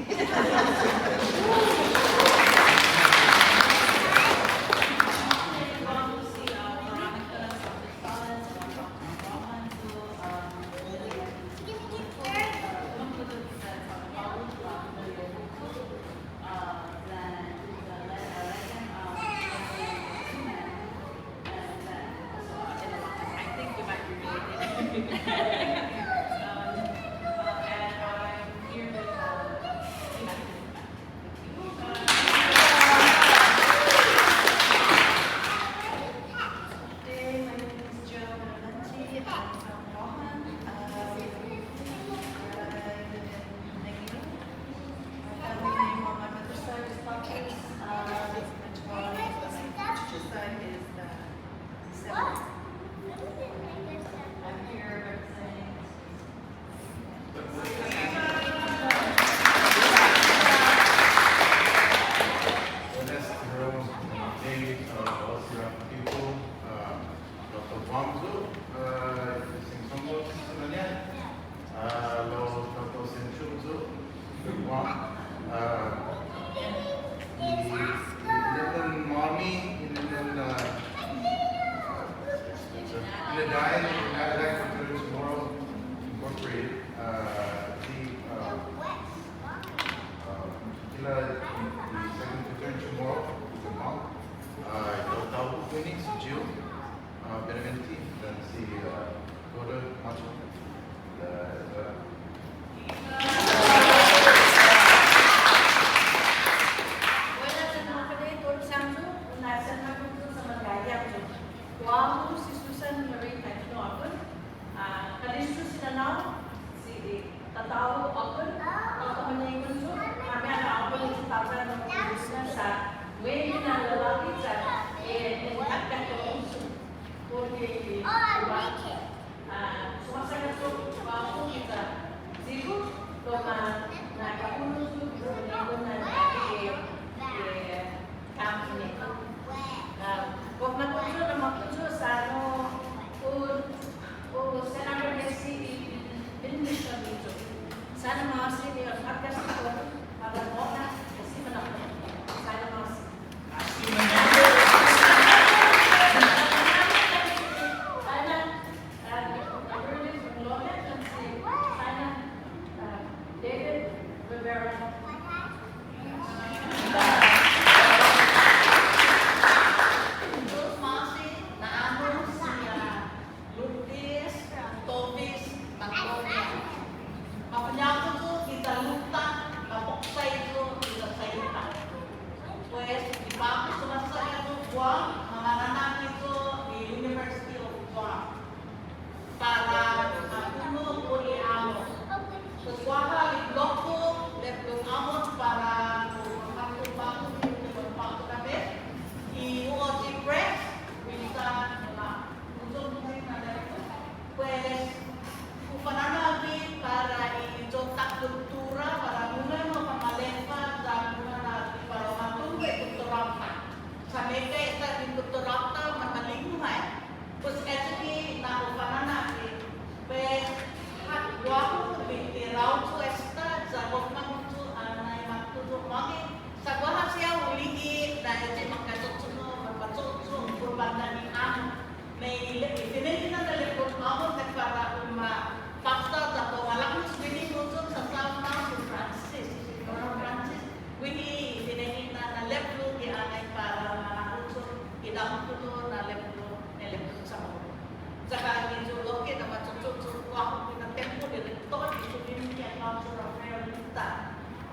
Para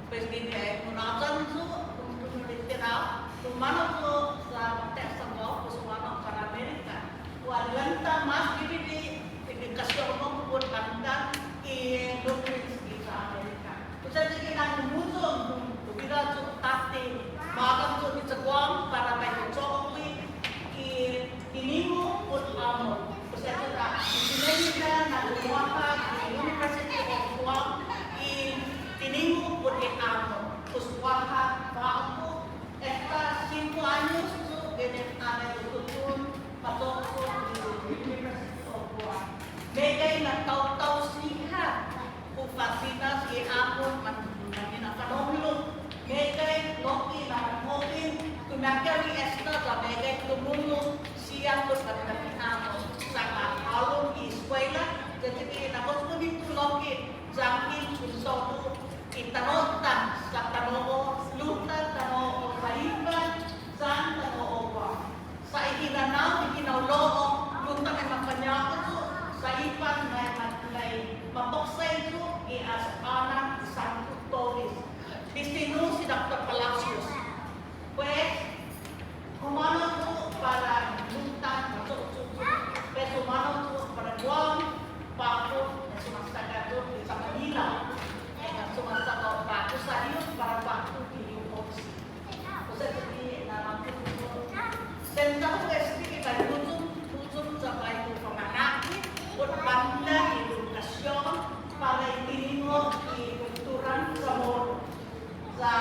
Pues din ay munakan su untuk tiraw, kumano su sa mata sa mo, kusumano para Amerika. Walanta mas gibidi edukasyon mo pun banda doctrines sa Amerika. Usa sige nang muso, bida su tati, makan su ditsagwang para may chocolate inimo pun amo. Usa kita Indonesia na lumaha di University of Guam inimo pun amo. Kuswaha bago esta 5 años su genet ana tutun patong Megay na taw-taw siya upasitas iapon maninakanonglo. Megay loki na mokin kumagari esta sa megay tumulo siya po sa pinapinamo sa along eskwela. Jadi nakos ko dito loki jangkin kusono itanota sa tanoo Luta, tanoo Saipan, Chant, tanoo sa ihinanaw, ihinawloo, Luta ay mapanyakot Saipan may mapoksay ito i-asanan isang tutoris. Distino si Dr. Palacios. Pues, kumano ito para Luta, pues kumano ito para Guam, Paco, na sumasaga ito sa Manila. Na sumasaga Paco sa iyo para Paco yung Oxy. Kasi sabi na magtututo. Senta ko kasi kita tutun sa bahay ko panganak. Banda edukasyon para itinimo kulturan sa moro. Sa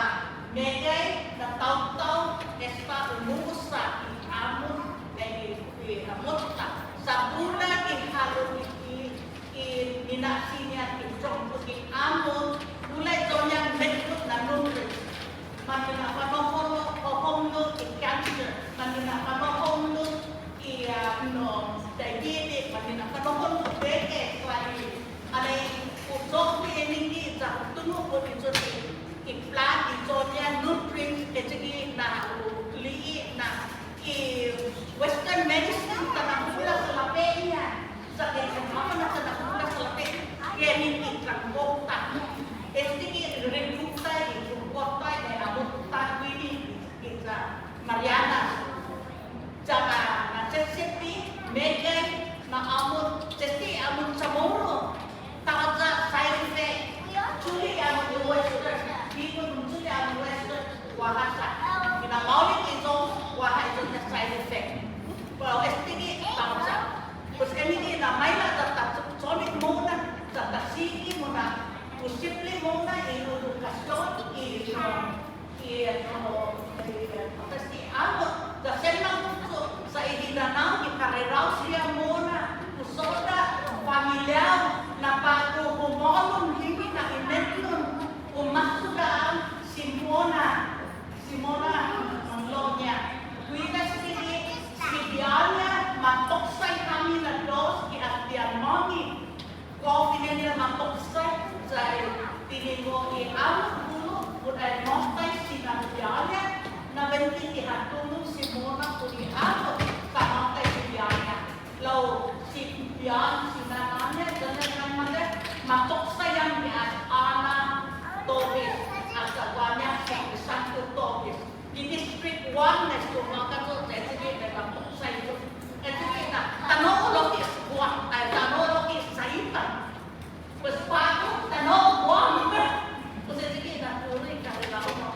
megay na taw-taw esta umusa iamon ay amota. Sa bulan ihalong inasinya itong amon ulay tonyang medyo na numbers. Manina panohonlo i-cancer. Manina panohonlo diabetes, manina panahon mo beke, klari, alay, usok ni eningi, sa tuno po dito i-plan, dito niya, nutrients, sige na, lii na, western medicine, tanahula sa lape niya, sa kaya na tanahula sa lape, kaya hindi itrangkota, sige, rinluta, itrangkota, amot tagwini, Mariana, tsaka na-sesiti, megay, na-amot, sesi, amot sa moro. Takot sa side effect. Chuli, amot yung western. Dito, chuli, amot western. Wahasa. Pinamaulit ito, waha ito na side effect. Pero, estigi, takot sa. Tapos kami na may solid muna, tatasiki muna, posible muna, edukasyon, amot. Kasi lang sa ihinanaw, ikareraw siya muna. Usoda, pamilyaw, na bago humolong limi na inetlon, umasugaan si Mona Manglona. Kuilas kini, si Diana, matoksay kami na dos, kiatian mongi. Kung pinili matoksay, sa tinimo i-amot kulo, kung ay mostay si Diana, na benti ihatulong si Mona Puriano sa mangkay si Diana. Law si Diana, si nananya, ganyan naman matoksayang ni Ana Torres at kagwanya si Santo Torres. Di District 1 na sumakato sa sige na matoksay ito. Sige na, tanologis buwang, tanologis Saipan. Pues paano, tanol buwang. Kasi sige na, tuloy ka rin ako mo.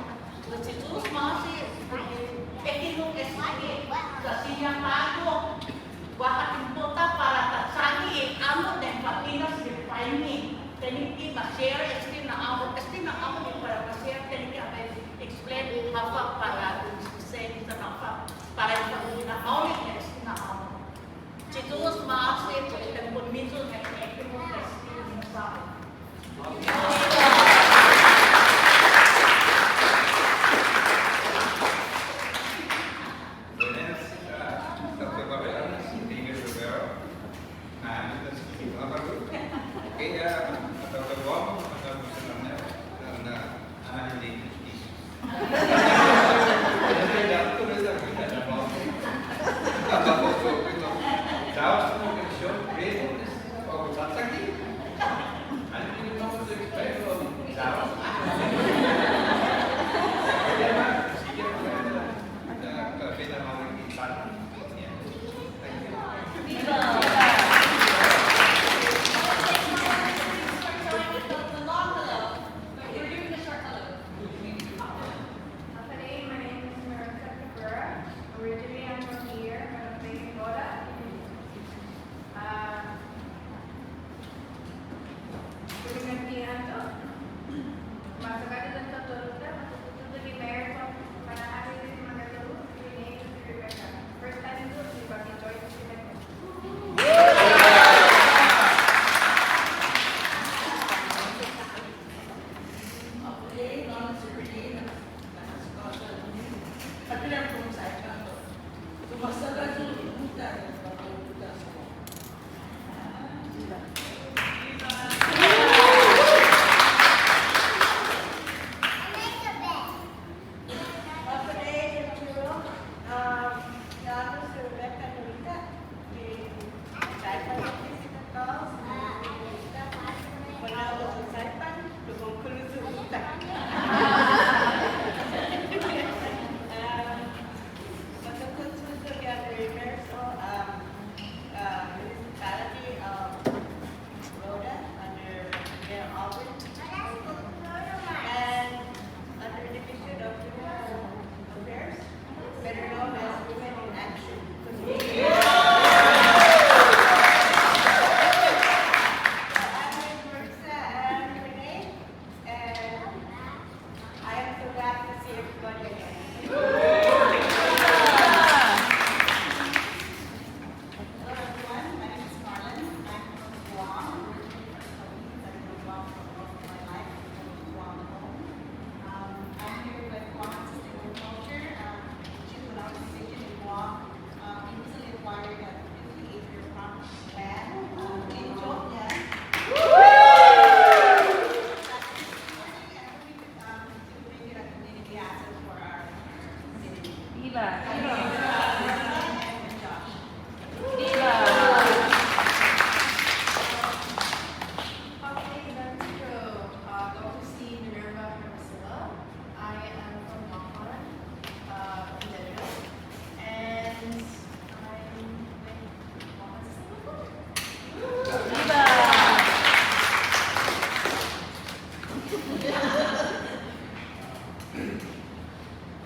Si Jesus masih ekinung esagi sa siyang lago. Wakat impota para tatsagi amot na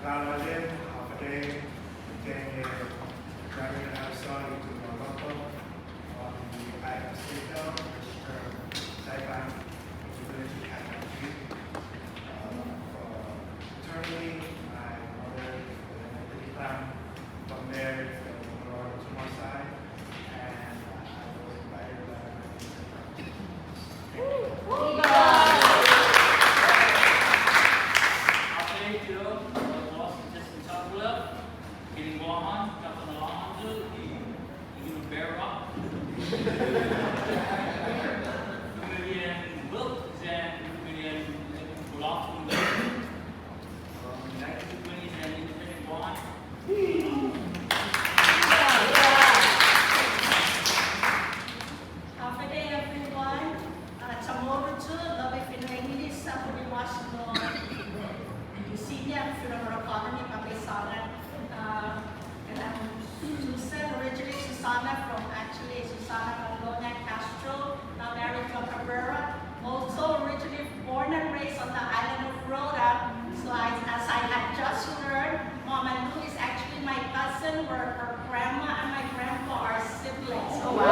Ramadan, Hafade, then driving an episode into Rabago on the island of Saipan, Saipan, which is village in Kagman Community. Eternally, my mother, the plan from there, to my side, and I was invited also originally born and raised on the island of Rota. So as I had just learned, Mom and Lou is actually my cousin, where her grandma and my grandpa are siblings. Oh, wow.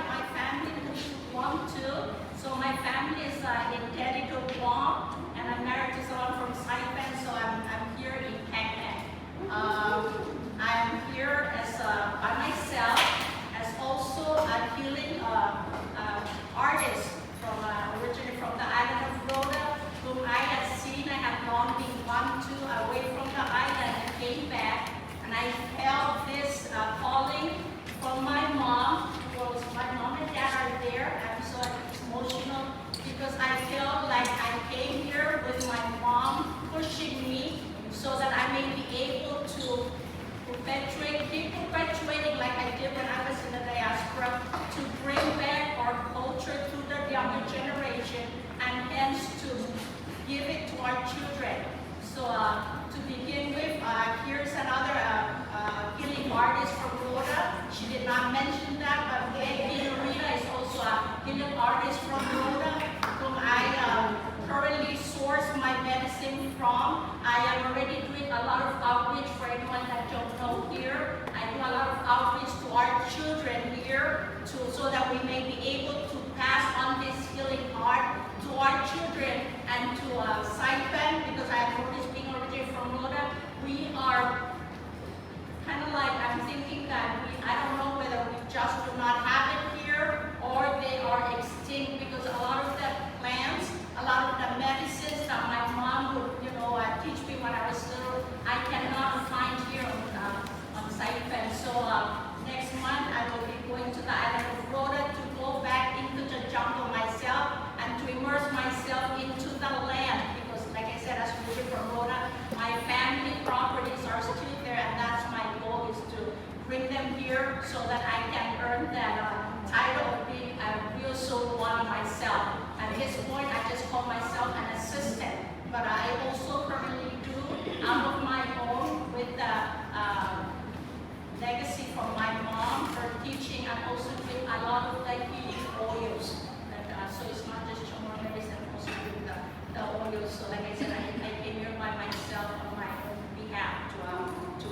My family moved to Guam too. So my family is indebted to Guam, and I'm married to someone from Saipan, so I'm here in Kagman. I'm here as by myself, as also a healing artist from originally from the island of Rota, whom I had seen. I had long been gone to away from the island and came back, and I felt this calling from my mom. Well, my mom and dad are there. I'm so emotional because I felt like I came here with my mom pushing me so that I may be able to keep perpetuating like I did when I was in the diaspora, to bring back our culture to the younger generation, and hence to give it to our children. So to begin with, here's another healing artist from Florida. She did not mention that, but Becky Rita is also a healing artist from Florida, whom I currently source my medicine from. I am already doing a lot of outreach for anyone that don't know here. I do a lot of outreach to our children here so that we may be able to pass on this healing art to our children and to Saipan, because I have noticed being originally from Luta, we are kind of like, I'm thinking that I don't know whether we just do not have it here or they are extinct, because a lot of the plants, a lot of the medicines that my mom would, teach me when I was little, I cannot find here on Saipan. So next month I will be going to the island of Rota to go back into the jungle myself and to immerse myself into the land, because like I said, as we live from Rota, my family properties are still there, and that's my goal, is to bring them here so that I can earn that title of being a real soul one myself. At this point, I just call myself an assistant, but I also currently do out of my own with the legacy from my mom, her teaching, and also doing a lot of the healing oils. So it's not just chamor medicine, also doing the oils. So like I said, I came here by myself on my own behalf to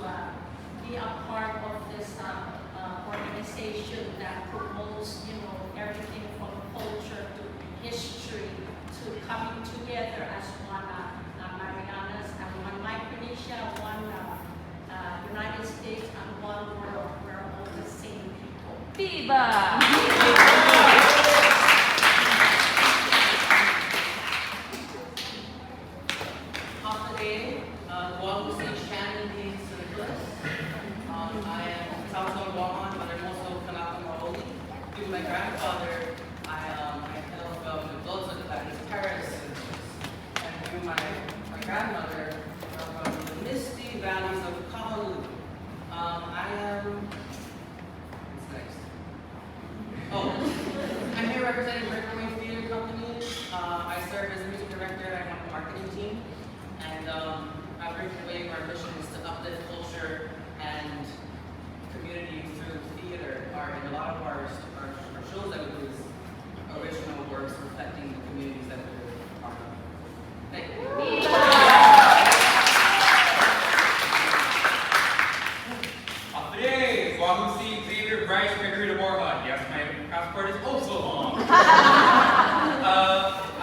be a part of this organization that promotes, everything from culture to history to coming together as one Marianas and one Micronesia, one United States, and one world. We're all the same people. Viva! My grandfather, I know from those that his parents, and through my grandmother from the misty valleys of Pali. I am. What's next? Oh, I'm here representing Breathwork Theater Company. I serve as music director and I have a marketing team. And our mission is to uplift culture and community through theater, art, and a lot of our is also long.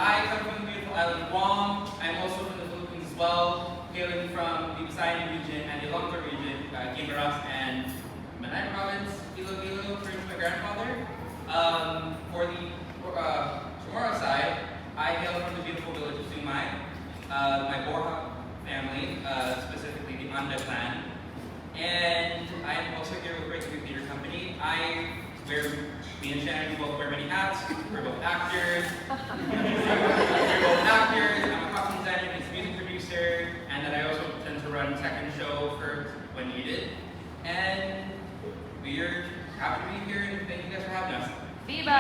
I come from the beautiful island of Guam. I'm also from the Philippines as well, hailing from the Visayan region and the Luta region, Guimaras and Matan province, Iloilo, for my grandfather. For the Chamorro side, I hail from the beautiful village of Sumay. My Borja family, specifically the Anda clan. And I am also here with Breathwork Theater Company. Me and Shannon both wear many hats. We're both actors. I'm a costume designer and music producer, and then I also tend to run second show for when needed. And we are happy to be here, and thank you guys for having us. Viva!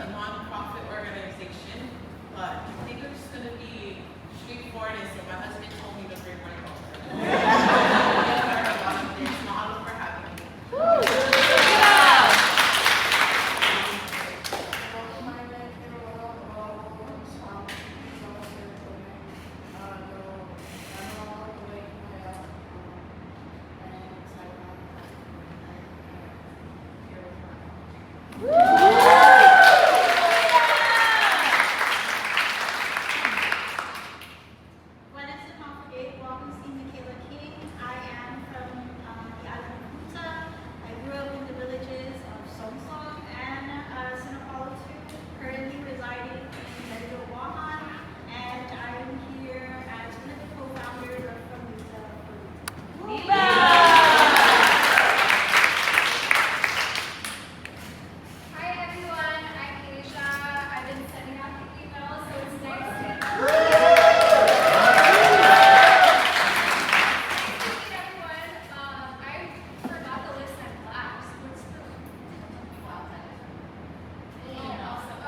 a non-profit organization, but I think it's just going to be straightforward and say my husband told me to bring my culture. Mahalo for having me. I am from the island of Luta. I grew up in the villages of Song and Sinapalo too, currently residing in Medyo, and I'm here as one of the co-founders of From Luta. Hi everyone, I'm Asia. I've been sending out the emails, so it's nice to meet everyone. I forgot the list I'm last. What's the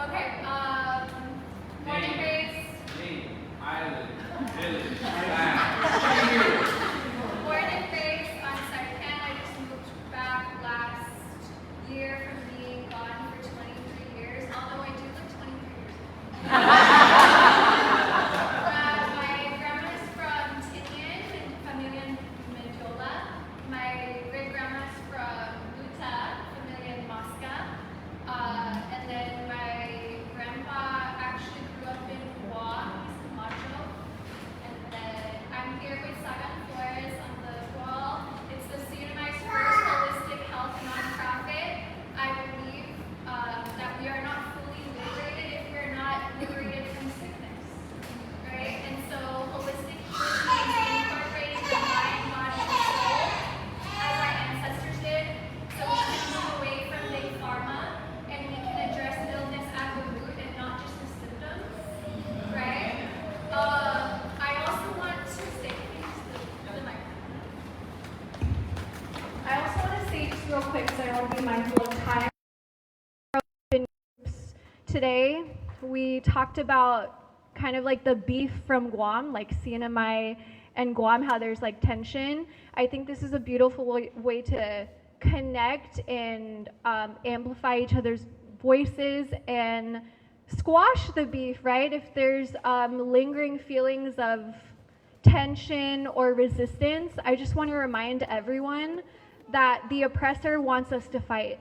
okay, morning grace. Island, village, Born and raised on Saipan. I just moved back last year from being gone for 23 years, although I do look 23 years old. My grandma is from Tinian in Familian Mendola. My great-grandma is from Luta, Familian Mosca. And then my grandpa actually grew up in Guma, he's in Macho. And then I'm here with Sagan Flores on the wall. It's the CNMI's first holistic health nonprofit. I believe that we are not fully liberated if we're not liberated from sickness, right? And so holistic healing means incorporating the mind, body, and soul, as our ancestors did, so we can move away from big pharma and we can address illness at the root and not just the symptoms, right? I also want to say, I also want to say just real quick, because I want to be mindful of time. Today, we talked about kind of like the beef from Guam, like CNMI and Guam, how there's like tension. I think this is a beautiful way to connect and amplify each other's voices and squash the beef, right? If there's lingering feelings of tension or resistance, I just want to remind everyone that the oppressor wants us to fight,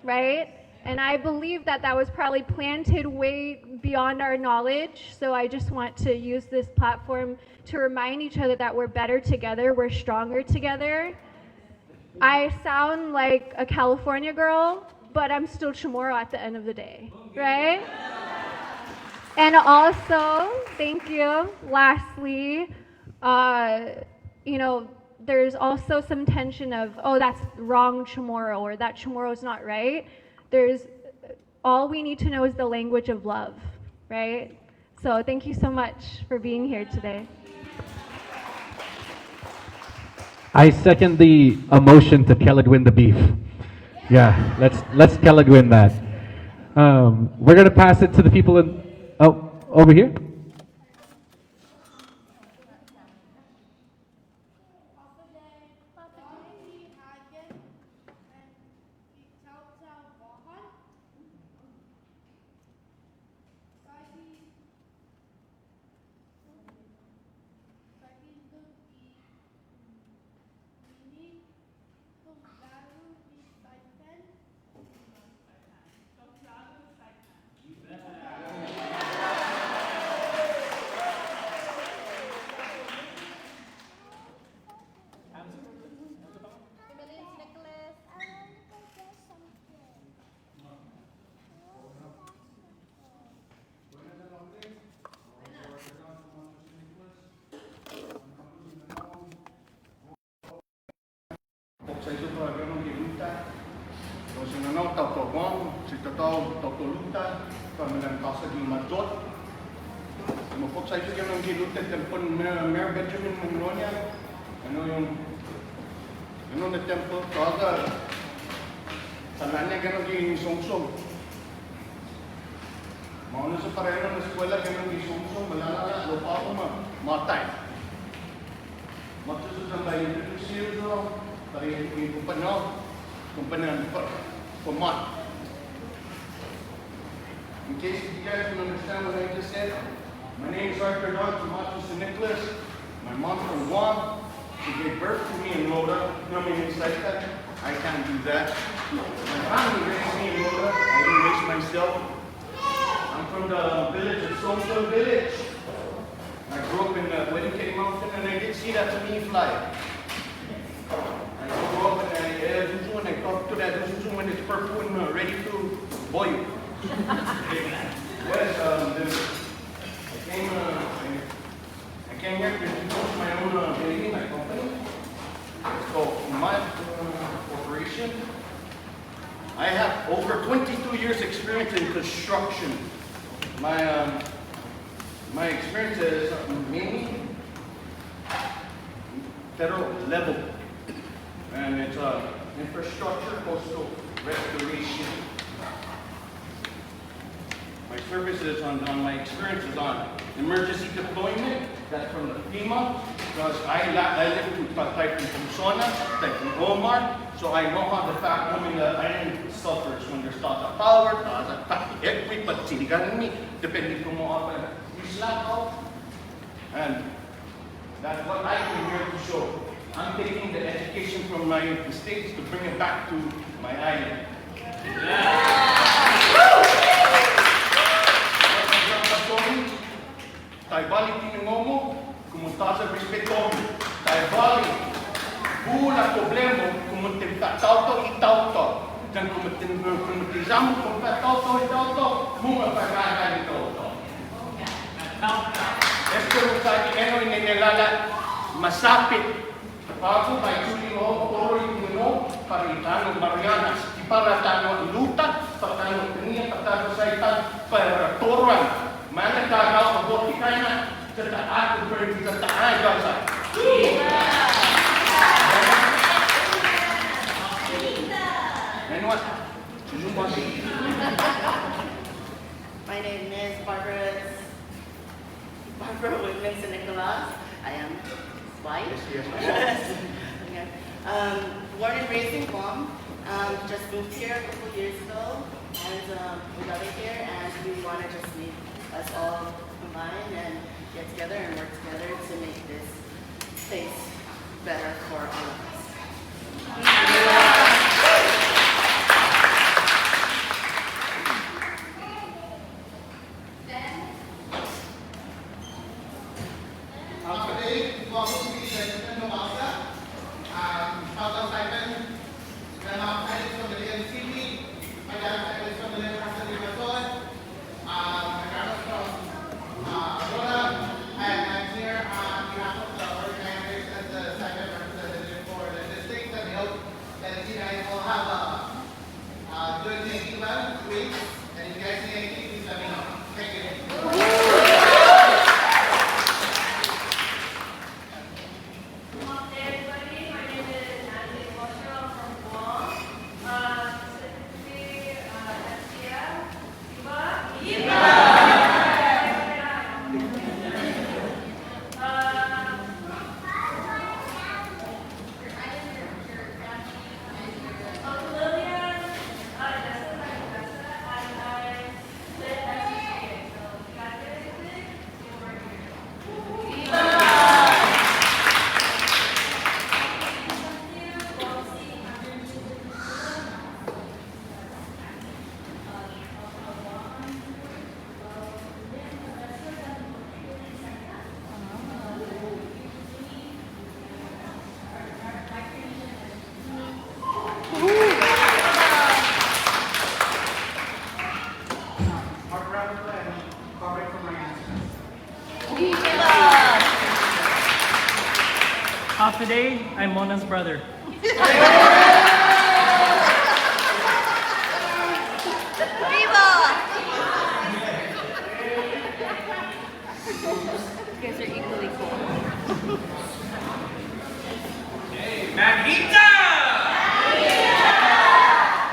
right? And I believe that that was probably planted way beyond our knowledge. So I just want to use this platform to remind each other that we're better together, we're stronger together. I sound like a California girl, but I'm still Chamorro at the end of the day, right? And also, thank you, lastly, you know, there's also some tension of, oh, that's wrong Chamorro, or that Chamorro is not right. There's, all we need to know is the language of love, right? So thank you so much for being here today. I second the motion to Keladwin the beef. Yeah, let's Keladwin that. We're gonna pass it to the people in, over here. Sa ito pa ganun di Luta. So sinanaw tao to Guam, si tao to Luta, pamilang kasa di Madot. Mapok sa ito ganun di Luta tempon Mayor Benjamin Manglona. Ano na tempo kaga. Salanya ganun di Songsong. Mauna sa pareho ng eskwela ganun isumso, malala, lupa ako Matan. Magsusunod ba yung introduce pareho yung kumpanya for month. In case you guys don't understand what I just said, my name is Arthur Don from St. Nicholas. My mom from Guam. She gave birth to me in Luta. Saipan. I can't do that. My family raised me in Luta. I didn't raise myself. I'm from the village of Somso Village. I grew up in the Wedding Mountain and I did see that me fly. I grew up and I talked to that when it's purple and ready to boil. Yes, I came here to introduce my own baby, my company. It's called Guma Corporation. I have over 22 years experience in construction. My experience is mainly federal level, and it's infrastructure, coastal restoration. My services on my experiences on emergency deployment, that's from the FEMA, because I live to Typhoon Sona, Typhoon Omar, so I know how the fact the island suffers when there's lots of power, lots of everybody siligan me, depending kung mo apa isla, and that's what I came here to show. I'm taking the education from my mistakes to bring it back to my island. Taibali tinungomo, kumunta sa respeto. Taibali, bula problema, kumunta tauto itauto. Dan kumutizamo kumpa tauto itauto, muna pagkaga itauto. Esto sa eno inilala masapit. Ako by Julie Ho, Oro Ituno, Paritano Marianas, Iparatano Luta, Patano Tinian, Patano Saipan, para Toran. Mana kagau maboti kana serta aku pergi serta aja sa. And what? My name is Barbara Whitman St. Nicholas. I am white. Yes. Okay. Born and raised in Guam. Just moved here a couple years ago, and we got it here, and we want to just meet us all combine and get together and work together to make this place better for all of us. Today, we want to be President of ASA, South of Saipan, and I'm from the LCD, my dad is from the Casa de Mason. And I'm here on behalf of the organizers as the second representative for the district, and we hope that you guys will have a good thinking about week. And if you guys need anything, please let me know. Thank you. Today, I'm Mona's brother. You guys are equally cool. Hey, Magita!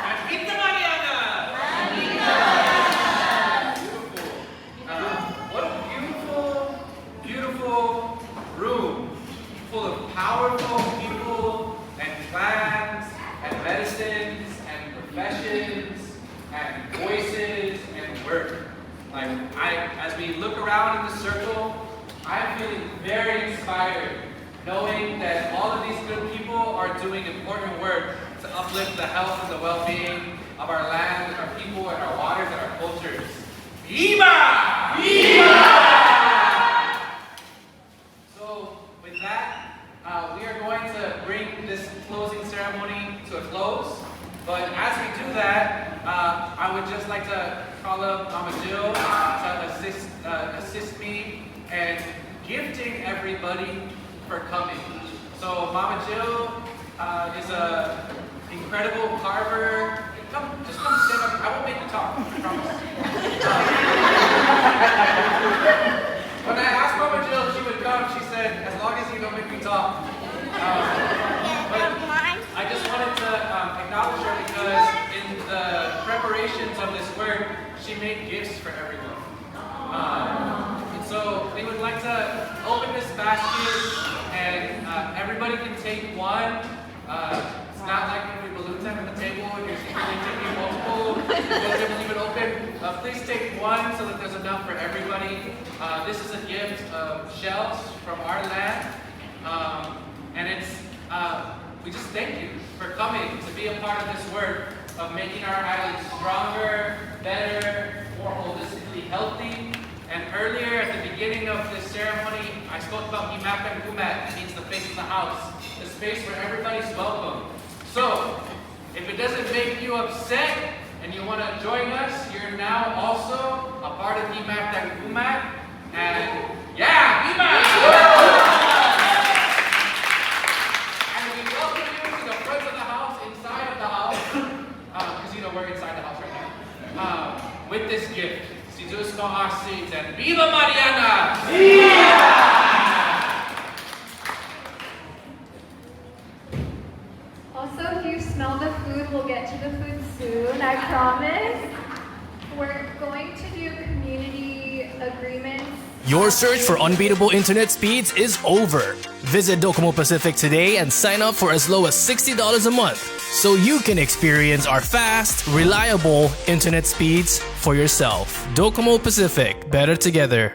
Magita Mariana! I'm feeling very inspired, knowing that all of these good people are doing important work to uplift the health and the well-being of our land, and our people, and our waters, and our cultures. Viva! Viva! So, with that, we are going to bring this closing ceremony to a close. But as we do that, I would just like to call up Mama Jill to assist me in gifting everybody for coming. So Mama Jill is an incredible carver. Just come stand up. I won't make you talk, I promise. When I asked Mama Jill if she would come, she said, as long as you don't make me talk. But I just wanted to acknowledge her because in the preparations of this work, she made gifts for everyone. And so we would like to open this basket and everybody can take one. It's not like when we balloon time at the table and you're secretly taking multiple. You leave it open. Please take one so that there's enough for everybody. This is a gift of shells from our land. And it's, we just thank you for coming to be a part of this work of making our island stronger, better, more holistically healthy. And earlier at the beginning of this ceremony, I spoke about Matan, it means the face of the house, the space where everybody's welcome. So, if it doesn't make you upset and you want to join us, you're now also a part of Matan. And yeah, And we welcome you to the front of the house, inside of the house, because you know we're inside the house right now, with this gift. Si Diyos no asins and Viva Mariana! Also, if you smell the food, we'll get to the food soon, I promise. We're going to do community agreements. Your search for unbeatable internet speeds is over. Visit Docomo Pacific today and sign up for as low as $60 a month so you can experience our fast, reliable internet speeds for yourself. Docomo Pacific, better together.